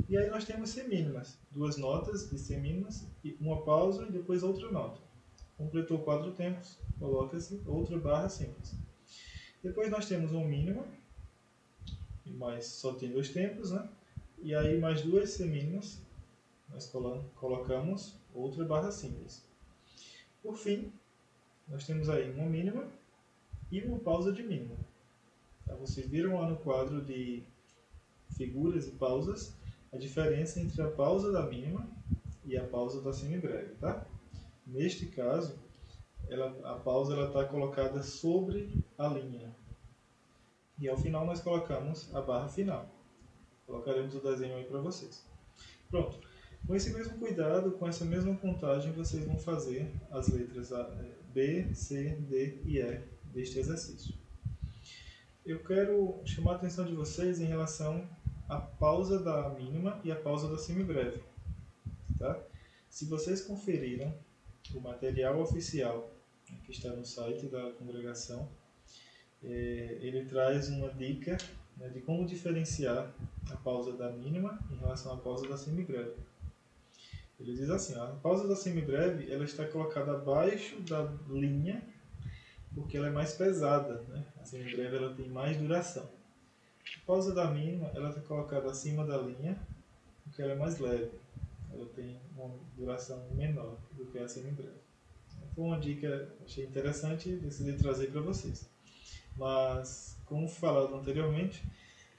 E aí nós temos semínimas, 2 notas de semínimas, uma pausa e depois outra nota. Completou 4 tempos, coloca-se outra barra simples. Depois nós temos uma mínima, mas só tem 2 tempos, né? E aí mais 2 semínimas, nós colocamos outra barra simples. Por fim, nós temos aí uma mínima e uma pausa de mínima. Tá? Vocês viram lá no quadro de figuras e pausas a diferença entre a pausa da mínima e a pausa da semibreve, tá? Neste caso, a pausa está colocada sobre a linha. E ao final nós colocamos a barra final. Colocaremos o desenho aí para vocês. Pronto. Com esse mesmo cuidado, com essa mesma contagem, vocês vão fazer as letras B, C, D e E deste exercício. Eu quero chamar a atenção de vocês em relação à pausa da mínima e à pausa da semibreve. Tá? Se vocês conferiram o material oficial que está no site da congregação, ele traz uma dica, né, de como diferenciar a pausa da mínima em relação à pausa da semibreve. Ele diz assim, a pausa da semibreve ela está colocada abaixo da linha porque ela é mais pesada, né? A semibreve ela tem mais duração. A pausa da mínima ela está colocada acima da linha porque ela é mais leve. Ela tem uma duração menor do que a semibreve. Foi uma dica que achei interessante e decidi trazer para vocês. Mas, como falado anteriormente,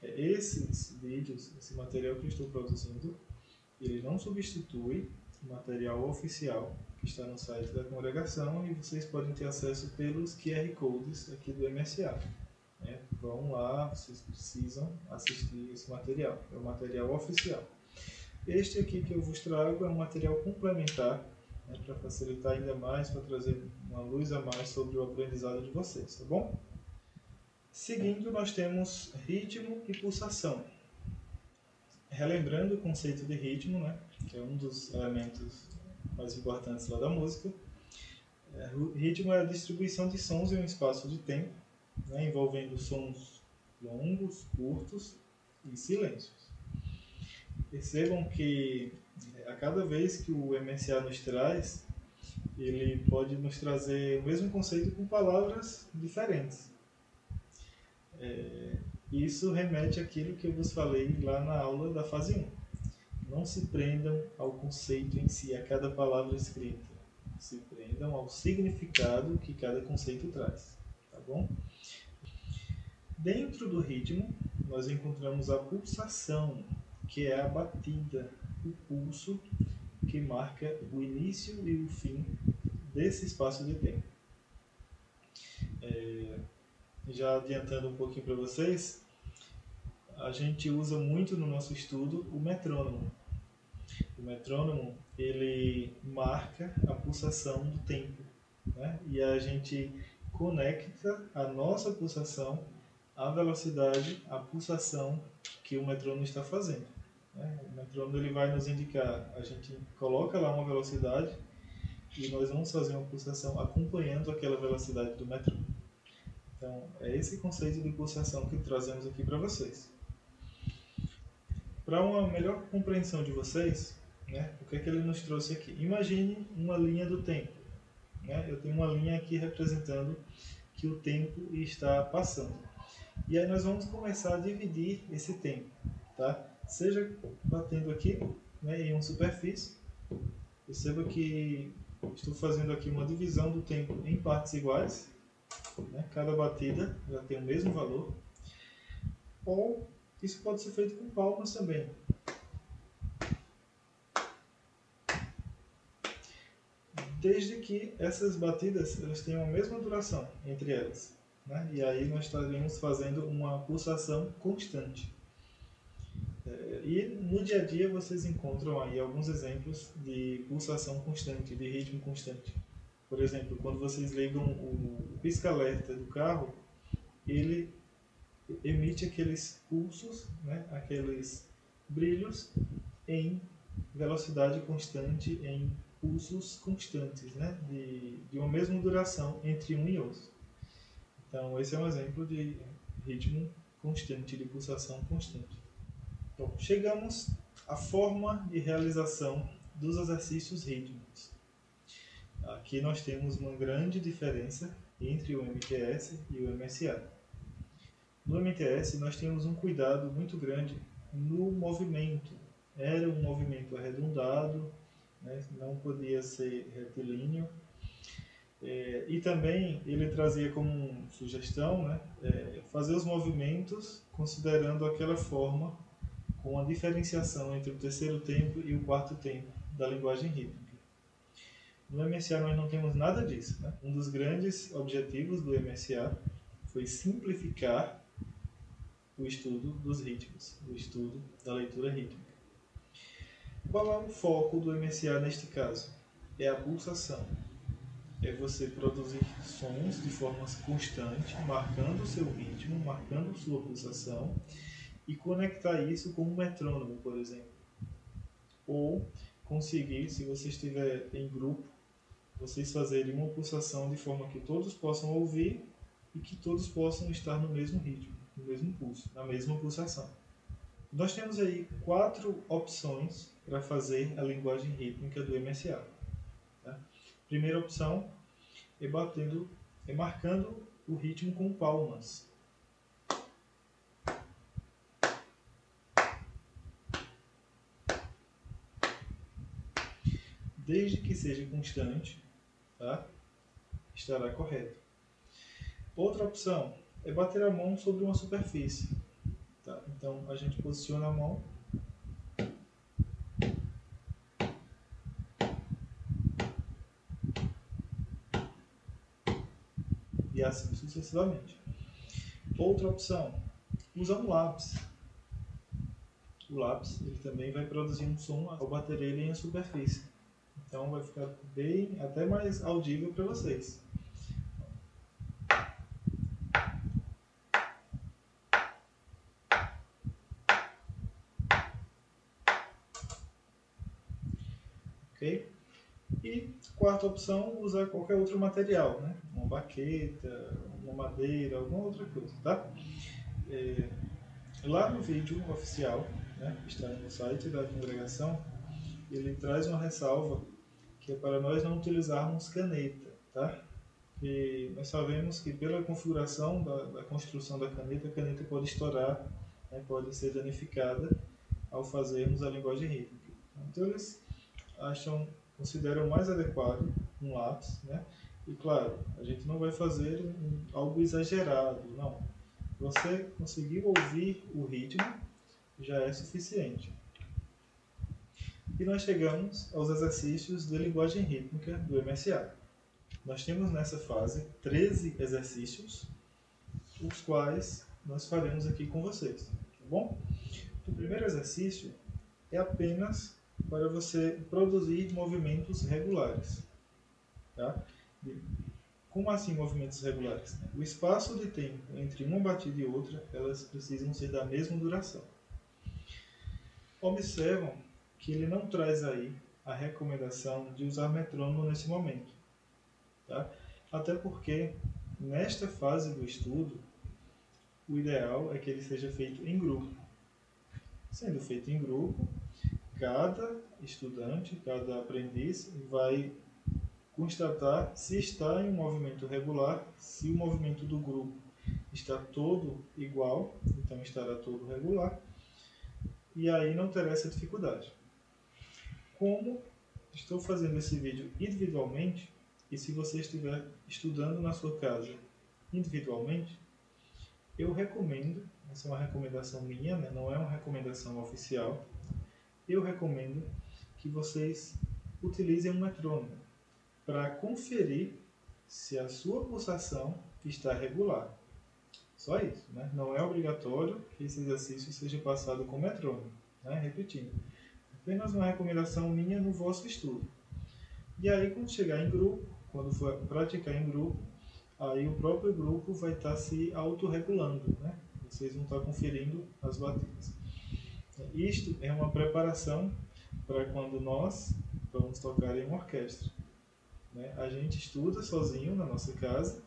esses vídeos, esse material que eu estou produzindo, ele não substitui o material oficial que está no site da congregação e vocês podem ter acesso pelos QR Codes aqui do MSA. Vão lá, vocês precisam assistir esse material, é o material oficial. Este aqui que eu vos trago é um material complementar, para facilitar ainda mais, para trazer uma luz a mais sobre o aprendizado de vocês, tá bom? Seguindo, nós temos ritmo e pulsação. Relembrando o conceito de ritmo, né, que é um dos elementos mais importantes lá da música. O ritmo é a distribuição de sons em um espaço de tempo, né, envolvendo sons longos, curtos e silêncios. Percebam que a cada vez que o MSA nos traz, ele pode nos trazer o mesmo conceito com palavras diferentes. Isso remete àquilo que eu vos falei lá na aula da fase 1. Não se prendam ao conceito em si, a cada palavra escrita. Se prendam ao significado que cada conceito traz. Tá bom? Dentro do ritmo, nós encontramos a pulsação, que é a batida, o pulso que marca o início e o fim desse espaço de tempo. Já adiantando um pouquinho para vocês, a gente usa muito no nosso estudo o metrônomo. O metrônomo, ele marca a pulsação do tempo, né? E a gente conecta a nossa pulsação à velocidade, à pulsação que o metrônomo está fazendo. O metrônomo ele vai nos indicar, a gente coloca lá uma velocidade e nós vamos fazer uma pulsação acompanhando aquela velocidade do metrônomo. Então, é esse conceito de pulsação que trazemos aqui para vocês. Para uma melhor compreensão de vocês, né, o que é que ele nos trouxe aqui? Imagine uma linha do tempo. Né? Eu tenho uma linha aqui representando que o tempo está passando. E aí nós vamos começar a dividir esse tempo. Tá? Seja batendo aqui, né, em uma superfície. Perceba que estou fazendo aqui uma divisão do tempo em partes iguais. Né? Cada batida já tem o mesmo valor. Ou isso pode ser feito com palmas também. Desde que essas batidas elas tenham a mesma duração entre elas. Né? E aí nós estaremos fazendo uma pulsação constante. E no dia a dia vocês encontram aí alguns exemplos de pulsação constante, de ritmo constante. Por exemplo, quando vocês ligam o pisca-alerta do carro, ele emite aqueles pulsos, né, aqueles brilhos em velocidade constante, em pulsos constantes, né, de uma mesma duração entre um e outro. Então, esse é um exemplo de ritmo constante, de pulsação constante. Então, chegamos à forma de realização dos exercícios rítmicos. Aqui nós temos uma grande diferença entre o MTS e o MSA. No MTS nós temos um cuidado muito grande no movimento. Era um movimento arredondado, né? Não podia ser retilíneo. E também ele trazia como sugestão, né, fazer os movimentos considerando aquela forma com a diferenciação entre o terceiro tempo e o quarto tempo da linguagem rítmica. No MSA nós não temos nada disso, né? Um dos grandes objetivos do MSA foi simplificar o estudo dos ritmos, o estudo da leitura rítmica. Qual é o foco do MSA neste caso? É a pulsação. É você produzir sons de forma constante, marcando o seu ritmo, marcando sua pulsação e conectar isso com um metrônomo, por exemplo. Ou conseguir, se você estiver em grupo, vocês fazerem uma pulsação de forma que todos possam ouvir e que todos possam estar no mesmo ritmo, no mesmo pulso, na mesma pulsação. Nós temos aí 4 opções para fazer a linguagem rítmica do MSA. Tá? Primeira opção é marcando o ritmo com palmas. Desde que seja constante, tá? Estará correto. Outra opção é bater a mão sobre uma superfície. Tá? Então a gente posiciona a mão e assim sucessivamente. Outra opção, usa um lápis. O lápis ele também vai produzir um som ao bater ele em uma superfície. Então vai ficar bem, até mais audível para vocês. Ok? E quarta opção, usar qualquer outro material, né? Uma baqueta, uma madeira, alguma outra coisa, tá? Lá no vídeo oficial, né, que está no site da congregação, ele traz uma ressalva que é para nós não utilizarmos caneta, tá? E nós sabemos que pela configuração da construção da caneta, a caneta pode estourar, né, pode ser danificada ao fazermos a linguagem rítmica. Então eles consideram mais adequado um lápis, né? E claro, a gente não vai fazer algo exagerado, não. Você conseguir ouvir o ritmo já é suficiente. E nós chegamos aos exercícios de linguagem rítmica do MSA. Nós temos nessa fase 13 exercícios, os quais nós faremos aqui com vocês, tá bom? O primeiro exercício é apenas para você produzir movimentos regulares. Tá? Como assim movimentos regulares? O espaço de tempo entre uma batida e outra, elas precisam ser da mesma duração. Observam que ele não traz aí a recomendação de usar metrônomo nesse momento. Tá? Até porque, nesta fase do estudo, o ideal é que ele seja feito em grupo. Sendo feito em grupo, cada estudante, cada aprendiz vai constatar se está em um movimento regular, se o movimento do grupo está todo igual, então estará todo regular, e aí não terá essa dificuldade. Como estou fazendo esse vídeo individualmente, e se você estiver estudando na sua casa individualmente, eu recomendo, essa é uma recomendação minha, né? Não é uma recomendação oficial, eu recomendo que vocês utilizem um metrônomo para conferir se a sua pulsação está regular. Só isso, né? Não é obrigatório que esse exercício seja passado com metrônomo, né? Repetindo, apenas uma recomendação minha no vosso estudo. E aí, quando chegar em grupo, quando for praticar em grupo, aí o próprio grupo vai estar se autorregulando, né? Vocês vão estar conferindo as batidas. Isto é uma preparação para quando nós vamos tocar em uma orquestra. Né? A gente estuda sozinho na nossa casa,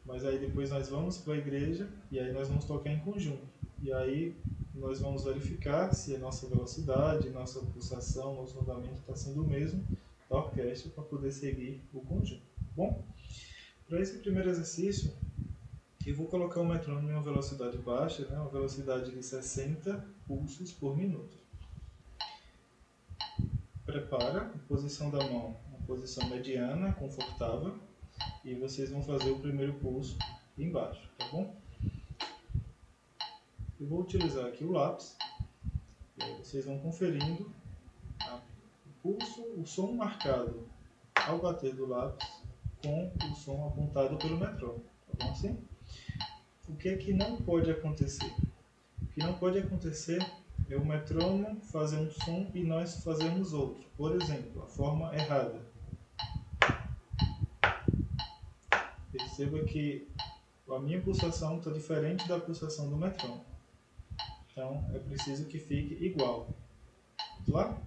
mas aí depois nós vamos para a igreja e aí nós vamos tocar em conjunto. E aí nós vamos verificar se a nossa velocidade, nossa pulsação, nosso andamento está sendo o mesmo da orquestra para poder seguir o conjunto. Bom, para esse primeiro exercício, eu vou colocar o metrônomo em uma velocidade baixa, né? Uma velocidade de 60 pulsos por minuto. Prepara a posição da mão, uma posição mediana, confortável, e vocês vão fazer o primeiro pulso embaixo, tá bom? Eu vou utilizar aqui o lápis, Vocês vão conferindo o pulso, o som marcado ao bater do lápis com o som apontado pelo metrônomo. Tá bom assim? O que é que não pode acontecer? O que não pode acontecer é o metrônomo fazer um som e nós fazermos outro. Por exemplo, a forma errada. Perceba que a minha pulsação está diferente da pulsação do metrônomo. Então, é preciso que fique igual. Vamos lá?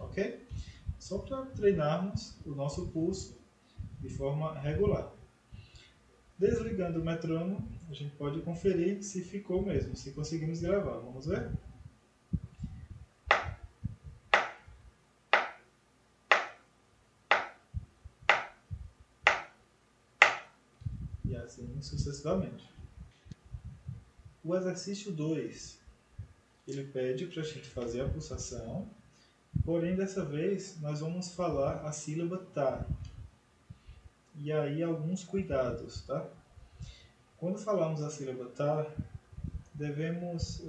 Ok? Só para treinarmos o nosso pulso de forma regular. Desligando o metrônomo, a gente pode conferir se ficou mesmo, se conseguimos gravar. Vamos ver? E assim sucessivamente. O exercício 2, ele pede para a gente fazer a pulsação, porém dessa vez nós vamos falar a sílaba tá. E aí alguns cuidados, tá? Quando falamos a sílaba tá, devemos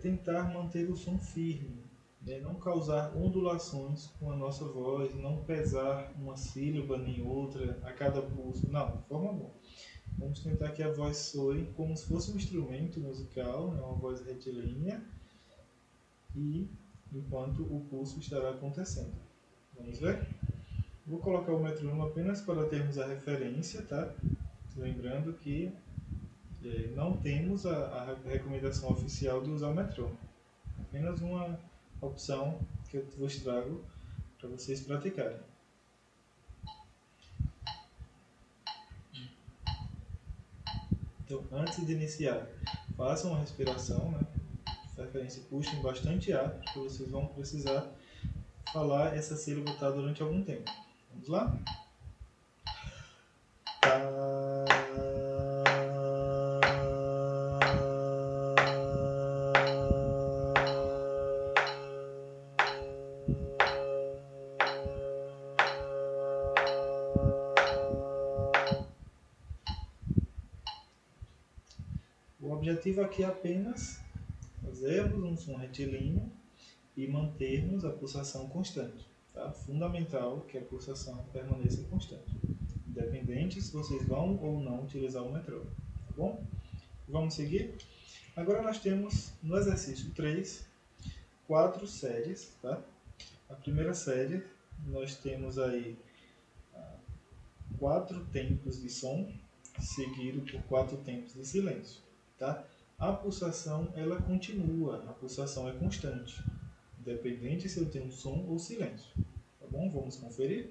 tentar manter o som firme, né? Não causar ondulações com a nossa voz, não pesar uma sílaba nem outra a cada pulso, não, de forma alguma. Vamos tentar que a voz soe como se fosse um instrumento musical, né? Uma voz retilínea, e enquanto o pulso estará acontecendo. Vamos ver? Vou colocar o metrônomo apenas para termos a referência, tá? Lembrando que não temos a recomendação oficial de usar o metrônomo. Apenas uma opção que eu vos trago para vocês praticarem. Então, antes de iniciar, façam uma respiração, né? De preferência, puxem bastante ar, porque vocês vão precisar falar essa sílaba tá durante algum tempo. Vamos lá? Tá. O objetivo aqui é apenas fazermos um som retilíneo e mantermos a pulsação constante. Tá? Fundamental que a pulsação permaneça constante, independente se vocês vão ou não utilizar o metrônomo. Tá bom? Vamos seguir? Agora nós temos no exercício 3, 4 séries. Tá? A primeira série, nós temos aí 4 tempos de som, seguido por 4 tempos de silêncio. Tá? A pulsação ela continua, a pulsação é constante, independente se eu tenho som ou silêncio. Tá bom? Vamos conferir?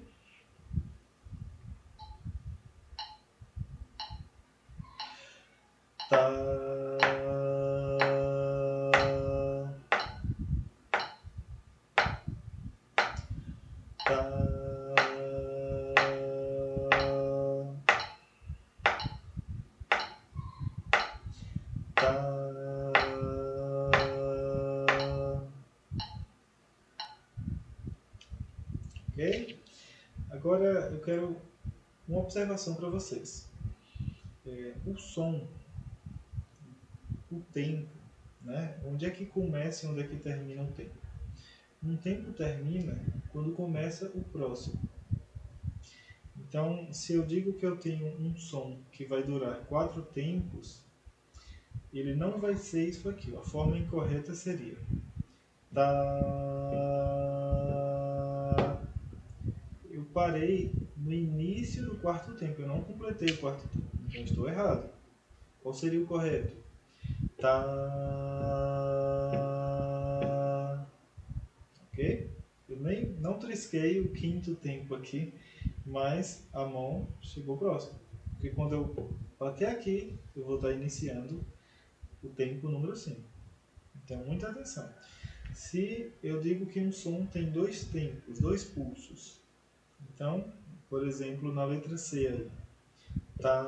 Tá. Tá. Ok? Agora eu quero uma observação para vocês. O som, o tempo, né? Onde é que começa e onde é que termina o tempo? Um tempo termina quando começa o próximo. Então, se eu digo que eu tenho um som que vai durar 4 tempos, ele não vai ser isso aqui. A forma incorreta seria tá. Eu parei no início do 4º tempo, eu não completei o 4º tempo, então estou errado. Qual seria o correto? Tá. Ok? Eu não trisquei o 5º tempo aqui, mas a mão chegou próximo. Porque quando eu bater aqui, eu vou estar iniciando o tempo número 5. Então, muita atenção. Se eu digo que um som tem 2 tempos, 2 pulsos, então, por exemplo, na letra C aí, tá.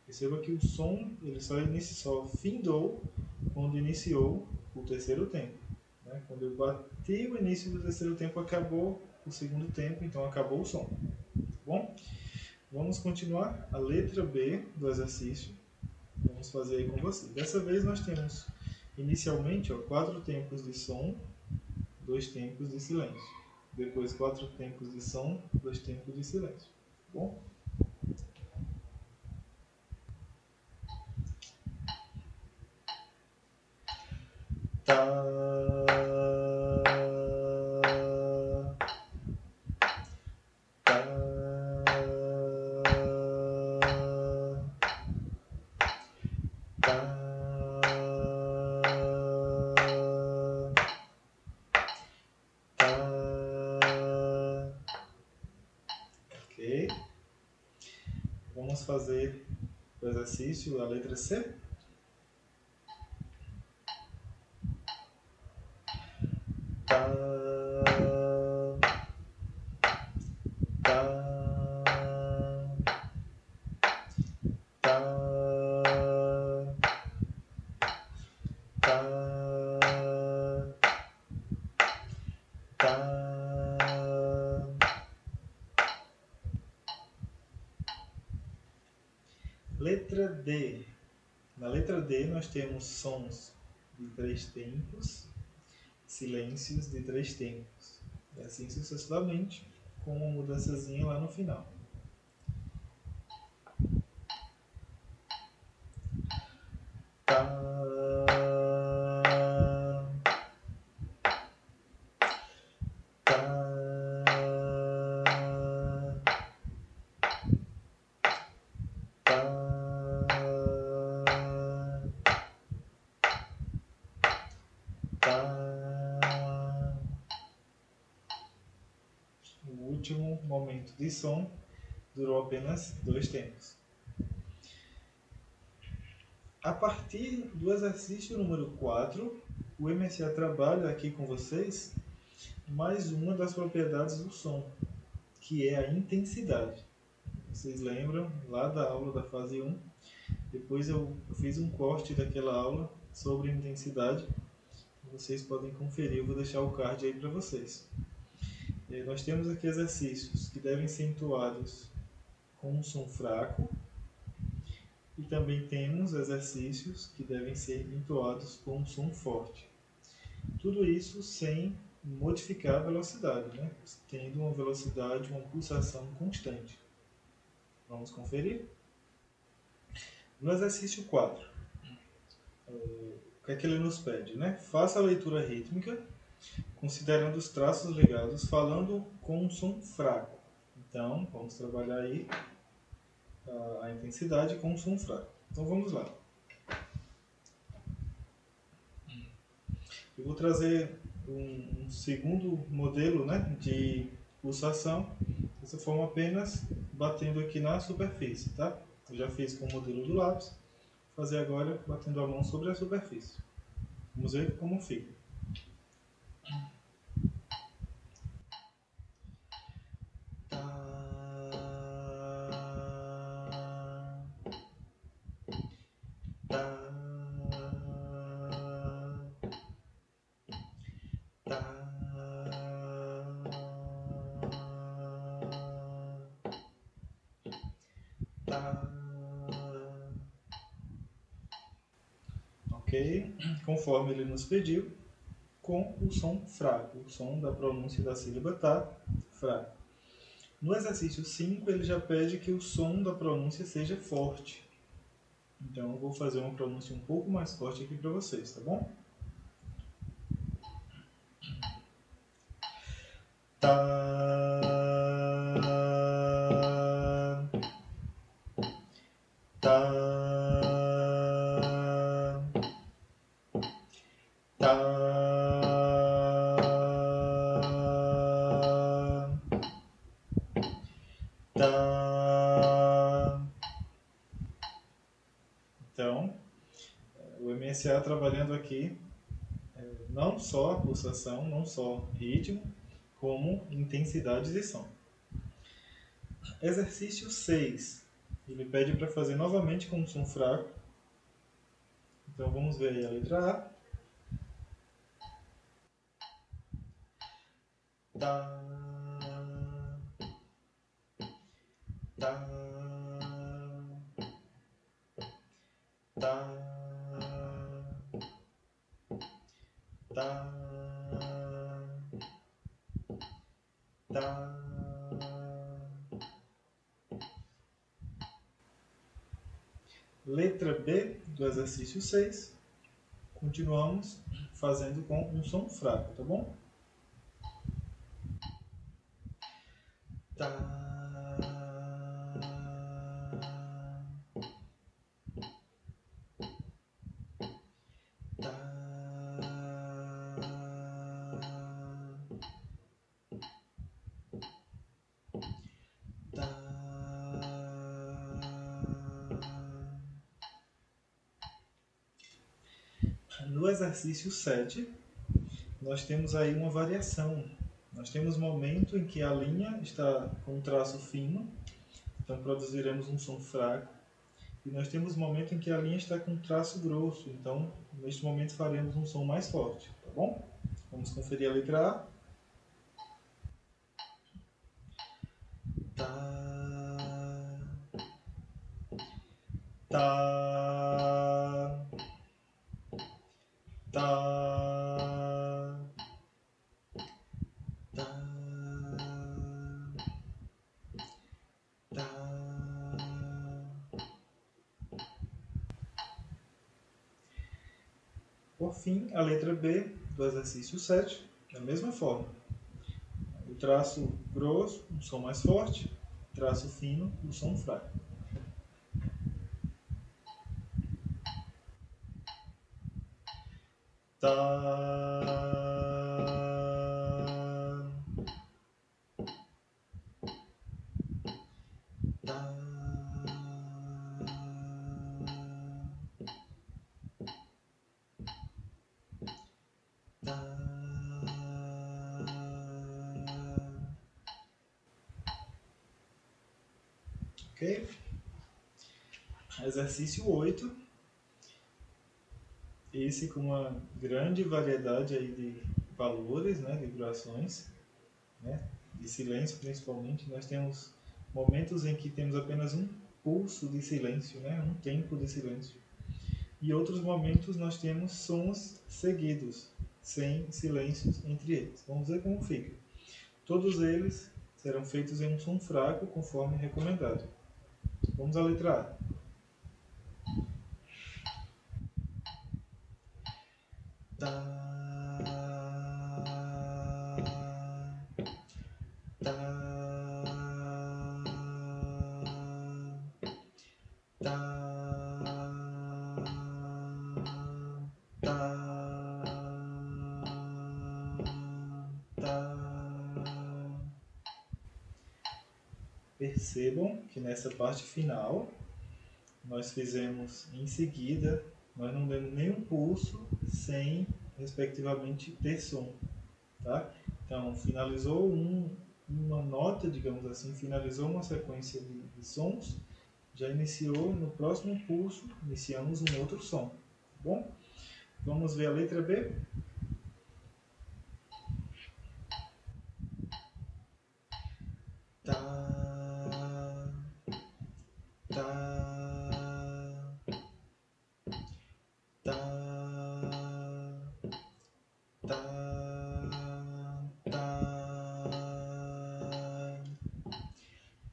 Perceba que o som ele só findou quando iniciou o terceiro tempo. Né? Quando eu bati o início do terceiro tempo, acabou o segundo tempo, então acabou o som. Tá bom? Vamos continuar a letra B do exercício. Vamos fazer aí com você. Dessa vez nós temos inicialmente 4 tempos de som, 2 tempos de silêncio. Depois 4 tempos de som, 2 tempos de silêncio. Tá bom? Ok. Vamos fazer o exercício, a letra C. Letra D. Na letra D nós temos sons de 3 tempos, silêncios de 3 tempos. E assim sucessivamente, com uma mudançazinha lá no final. O último momento de som durou apenas 2 tempos. A partir do exercício número 4, o MSA trabalha aqui com vocês mais uma das propriedades do som, que é a intensidade. Vocês lembram lá da aula da fase 1? Depois eu fiz um corte daquela aula sobre intensidade. Vocês podem conferir, eu vou deixar o card aí para vocês. Nós temos aqui exercícios que devem ser entoados com um som fraco. E também temos exercícios que devem ser entoados com um som forte. Tudo isso sem modificar a velocidade, né? Tendo uma velocidade, uma pulsação constante. Vamos conferir? No exercício 4, o que é que ele nos pede, né? Faça a leitura rítmica, considerando os traços ligados, falando com um som fraco. Então, vamos trabalhar aí a intensidade com um som fraco. Então, vamos lá. Eu vou trazer um segundo modelo, né, de pulsação, dessa forma apenas batendo aqui na superfície, tá? Eu já fiz com o modelo do lápis, vou fazer agora batendo a mão sobre a superfície. Vamos ver como fica. Ok? Conforme ele nos pediu, com o som fraco, o som da pronúncia da sílaba tá fraco. No exercício 5, ele já pede que o som da pronúncia seja forte. Então, eu vou fazer uma pronúncia um pouco mais forte aqui para vocês, tá bom? Então, o MSA trabalhando aqui não só a pulsação, não só ritmo, como intensidade de som. Exercício 6. Ele pede para fazer novamente com um som fraco. Então vamos ver aí a letra A. Tá, tá, tá, tá, tá. Letra B do exercício 6. Continuamos fazendo com um som fraco, tá bom? Tá, tá, tá. No exercício 7, nós temos aí uma variação. Nós temos momento em que a linha está com um traço fino, então produziremos um som fraco. E nós temos momento em que a linha está com um traço grosso, então neste momento faremos um som mais forte, tá bom? Vamos conferir a letra A. Tá, tá, tá, tá, tá. Por fim, a letra B do exercício 7, da mesma forma. O traço grosso, um som mais forte, traço fino, um som fraco. Tá, tá, tá. Ok? Exercício 8. Esse com uma grande variedade aí de valores, né, de durações, né, de silêncio principalmente. Nós temos momentos em que temos apenas um pulso de silêncio, né, um tempo de silêncio. E outros momentos nós temos sons seguidos, sem silêncios entre eles. Vamos ver como fica. Todos eles serão feitos em um som fraco, conforme recomendado. Vamos à letra A. Tá, tá, tá, tá, tá. Percebam que nessa parte final nós fizemos em seguida, nós não demos nenhum pulso sem, respectivamente, ter som, tá? Então, finalizou uma nota, digamos assim, finalizou uma sequência de sons, já iniciou no próximo pulso, iniciamos um outro som, tá bom? Vamos ver a letra B? Tá, tá, tá, tá, tá,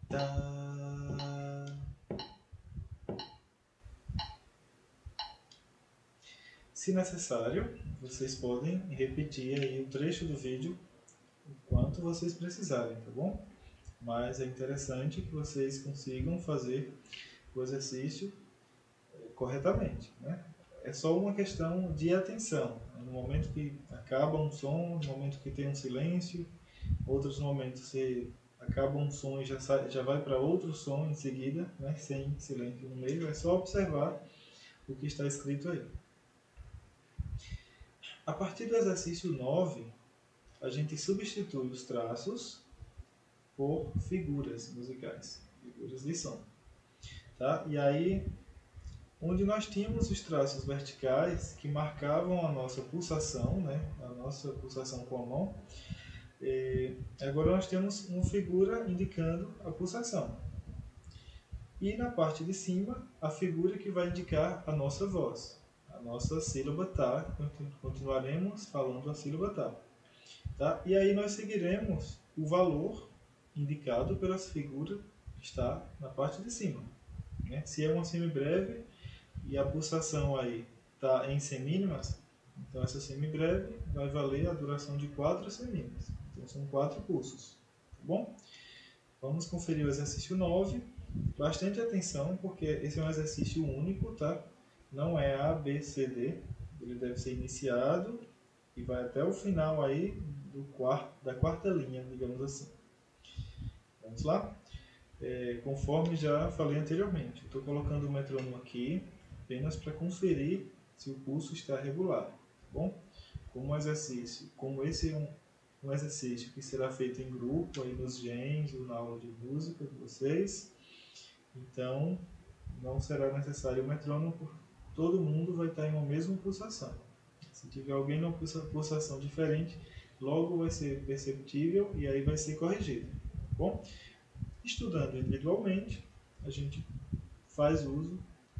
tá. Se necessário, vocês podem repetir aí o trecho do vídeo o quanto vocês precisarem, tá bom? Mas é interessante que vocês consigam fazer o exercício corretamente, né? É só uma questão de atenção. No momento que acaba um som, no momento que tem um silêncio, outros momentos você acaba um som e já vai para outro som em seguida, né? Sem silêncio no meio. É só observar o que está escrito aí. A partir do exercício 9, a gente substitui os traços por figuras musicais, figuras de som. Tá? E aí, onde nós tínhamos os traços verticais que marcavam a nossa pulsação, né? A nossa pulsação com a mão, agora nós temos uma figura indicando a pulsação. E na parte de cima, a figura que vai indicar a nossa voz. A nossa sílaba tá, continuaremos falando a sílaba tá. Tá? E aí nós seguiremos o valor indicado pela figura que está na parte de cima. Né? Se é uma semibreve e a pulsação aí está em semínimas, então essa semibreve vai valer a duração de 4 semínimas. Então são 4 pulsos. Tá bom? Vamos conferir o exercício 9. Bastante atenção, porque esse é um exercício único, tá? Não é A, B, C, D. Ele deve ser iniciado e vai até o final aí da quarta linha, digamos assim. Vamos lá? Conforme já falei anteriormente, estou colocando o metrônomo aqui apenas para conferir se o pulso está regular. Tá bom? Como esse é um exercício que será feito em grupo aí nos gens ou na aula de música de vocês, então não será necessário o metrônomo, porque todo mundo vai estar em uma mesma pulsação. Se tiver alguém numa pulsação diferente, logo vai ser perceptível e aí vai ser corrigido. Tá bom? Estudando individualmente, a gente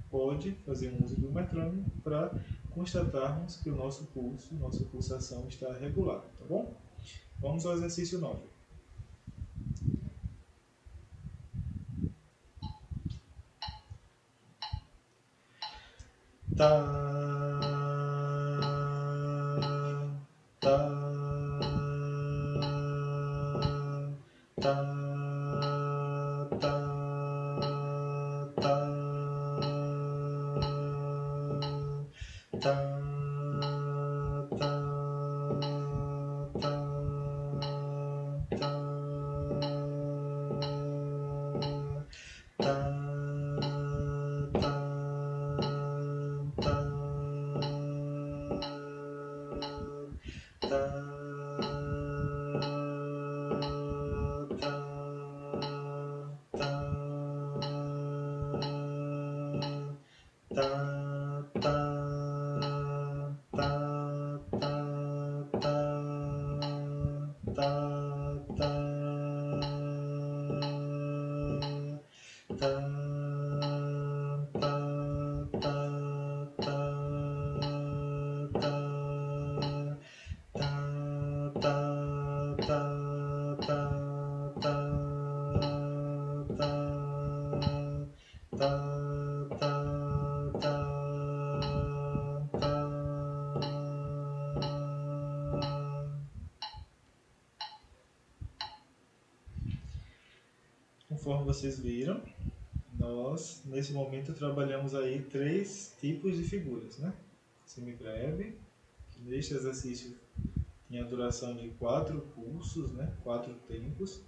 pode fazer um uso do metrônomo para constatarmos que o nosso pulso, nossa pulsação está regular. Tá bom? Vamos ao exercício 9. Tá, tá, tá. Conforme vocês viram, nós nesse momento trabalhamos aí 3 tipos de figuras, né? Semibreve, que neste exercício tem a duração de 4 pulsos, né? 4 tempos.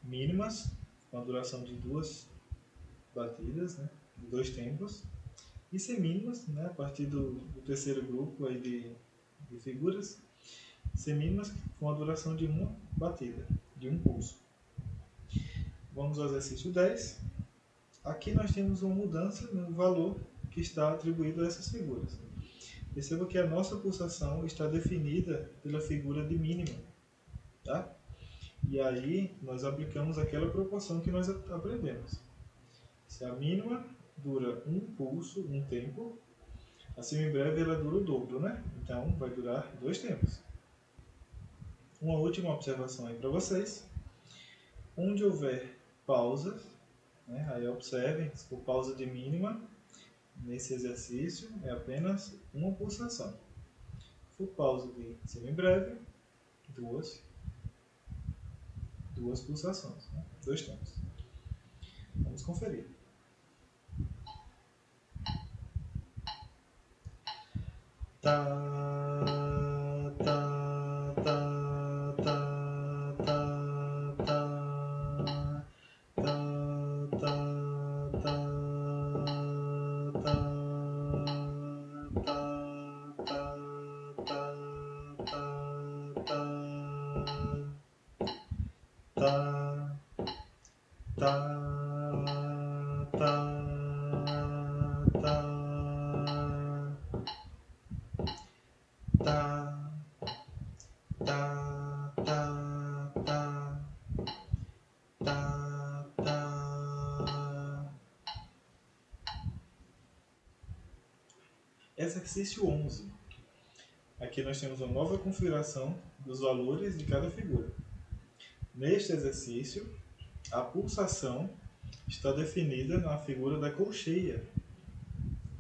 Mínimas, com a duração de 2 batidas, né? De 2 tempos. E semínimas, né? A partir do terceiro grupo aí de figuras, semínimas com a duração de 1 batida, de 1 pulso. Vamos ao exercício 10. Aqui nós temos uma mudança no valor que está atribuído a essas figuras. Perceba que a nossa pulsação está definida pela figura de mínima. Tá? E aí nós aplicamos aquela proporção que nós aprendemos. Se a mínima dura 1 pulso, 1 tempo, a semibreve ela dura o dobro, né? Então vai durar 2 tempos. Uma última observação aí para vocês. Onde houver pausas, né? Aí observem, se for pausa de mínima, nesse exercício é apenas uma pulsação. Se for pausa de semibreve, duas pulsações, né? 2 tempos. Vamos conferir. Tá, tá, tá, tá, tá, tá. tá, tá, tá, tá, tá, tá. Exercício 11. Aqui nós temos uma nova configuração dos valores de cada figura. Neste exercício, a pulsação está definida na figura da colcheia.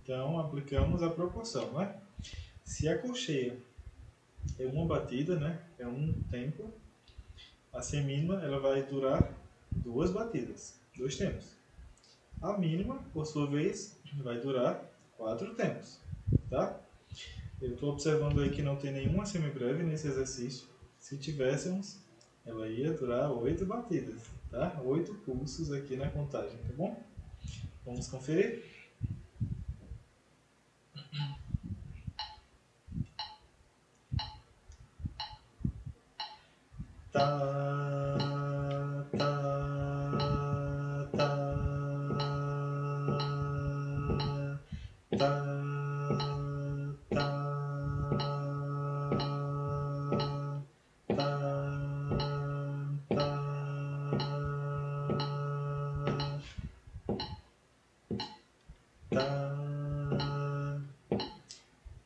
Então, aplicamos a proporção, né? Se a colcheia é uma batida, né? É um tempo, a semínima ela vai durar 2 batidas, 2 tempos. A mínima, por sua vez, vai durar 4 tempos, tá? Eu estou observando aí que não tem nenhuma semibreve nesse exercício. Se tivéssemos, ela ia durar 8 batidas, tá? 8 pulsos aqui na contagem, tá bom? Vamos conferir? Tá, tá, tá,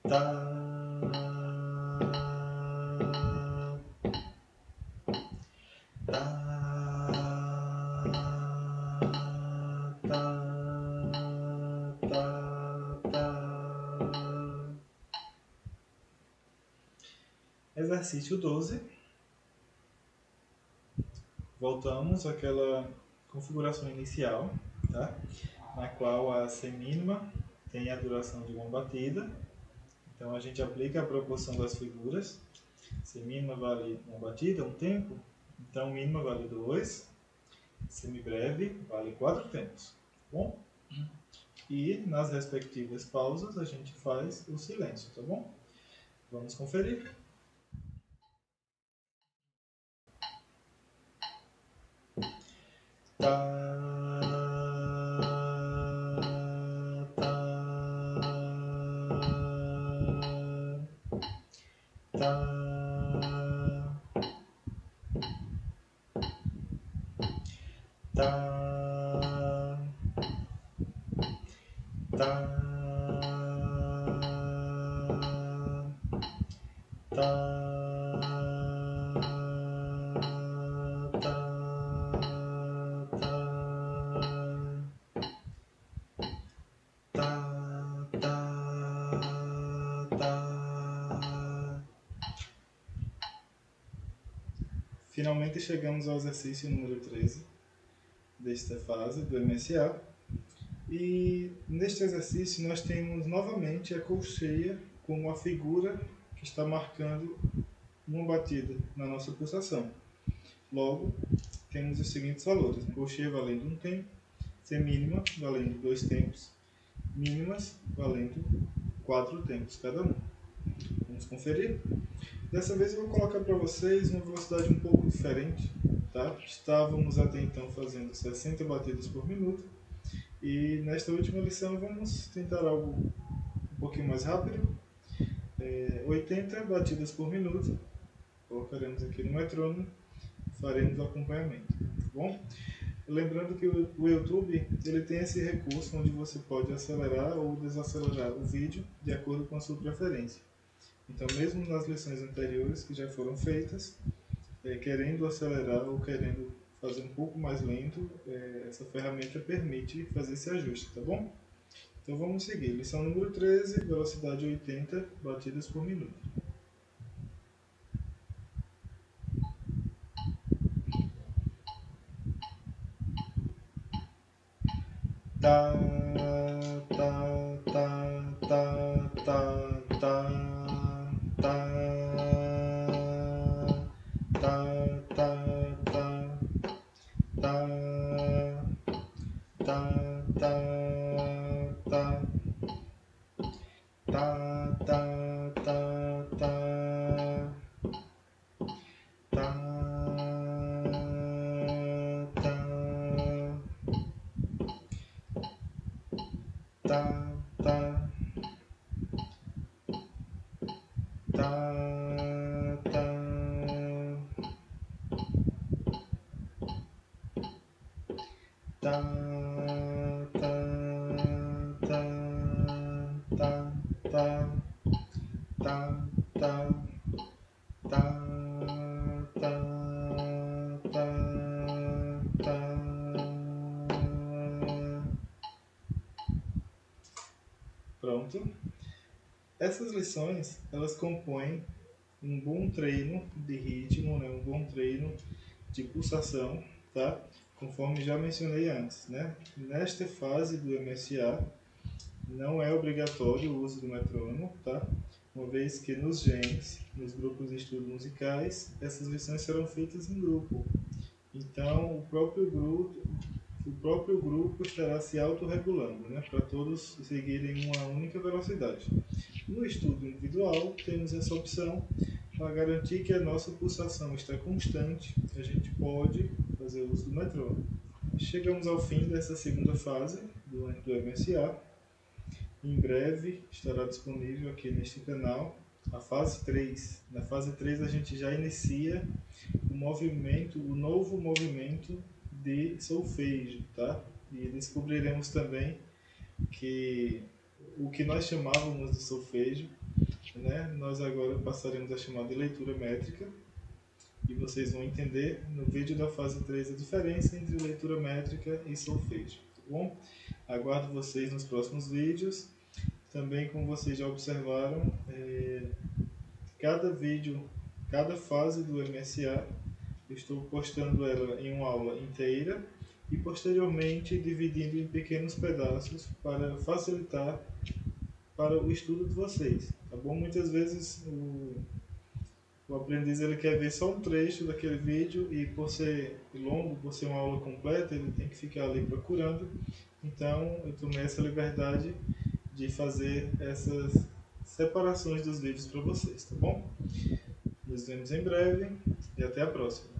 tá, Exercício 12. Voltamos àquela configuração inicial, tá? Na qual a semínima tem a duração de uma batida. Então a gente aplica a proporção das figuras. Semínima vale uma batida, um tempo. Então mínima vale 2. Semibreve vale 4 tempos. Bom? E nas respectivas pausas a gente faz o silêncio, tá bom? Vamos conferir. Tá, tá, tá, tá, tá, tá. Finalmente chegamos ao exercício número 13 desta fase do MSA. E neste exercício nós temos novamente a colcheia como a figura que está marcando uma batida na nossa pulsação. Logo, temos os seguintes valores: colcheia valendo 1 tempo, semínima valendo 2 tempos, mínimas valendo 4 tempos cada um. Vamos conferir? Dessa vez eu vou colocar para vocês uma velocidade um pouco diferente, tá? Estávamos até então fazendo 60 batidas por minuto e nesta última lição vamos tentar algo um pouquinho mais rápido, 80 batidas por minuto. Colocaremos aqui no metrônomo, faremos o acompanhamento, tá bom? Lembrando que o YouTube ele tem esse recurso onde você pode acelerar ou desacelerar o vídeo de acordo com a sua preferência. Então, mesmo nas lições anteriores que já foram feitas, querendo acelerar ou querendo fazer um pouco mais lento, essa ferramenta permite fazer esse ajuste, tá bom? Então vamos seguir. Lição número 13, velocidade 80 batidas por minuto. Tá, tá, tá, tá, tá, tá, tá, tá, tá, tá, tá, tá, tá, tá, tá, tá, tá, tá, tá, tá, tá, tá, tá, tá, tá, tá, Pronto. Essas lições, elas compõem um bom treino de ritmo, né? Um bom treino de pulsação, tá? Conforme já mencionei antes, né? Nesta fase do MSA, não é obrigatório o uso do metrônomo, tá? Uma vez que nos GEMs, nos grupos de estudo musicais, essas lições serão feitas em grupo. Então, o próprio grupo estará se autorregulando, né? Para todos seguirem uma única velocidade. No estudo individual, temos essa opção para garantir que a nossa pulsação está constante, a gente pode fazer uso do metrônomo. Chegamos ao fim dessa segunda fase do MSA. Em breve estará disponível aqui neste canal a fase 3. Na fase 3 a gente já inicia o novo movimento de solfejo, tá? E descobriremos também que o que nós chamávamos de solfejo, né, nós agora passaremos a chamar de leitura métrica, e vocês vão entender no vídeo da fase 3 a diferença entre leitura métrica e solfejo, tá bom? Aguardo vocês nos próximos vídeos. Também, como vocês já observaram, cada fase do MSA, eu estou postando ela em uma aula inteira e posteriormente dividindo em pequenos pedaços para facilitar para o estudo de vocês, tá bom? Muitas vezes o aprendiz ele quer ver só um trecho daquele vídeo e por ser longo, por ser uma aula completa, ele tem que ficar ali procurando. Então eu tomei essa liberdade de fazer essas separações dos vídeos para vocês, tá bom? Nos vemos em breve e até a próxima.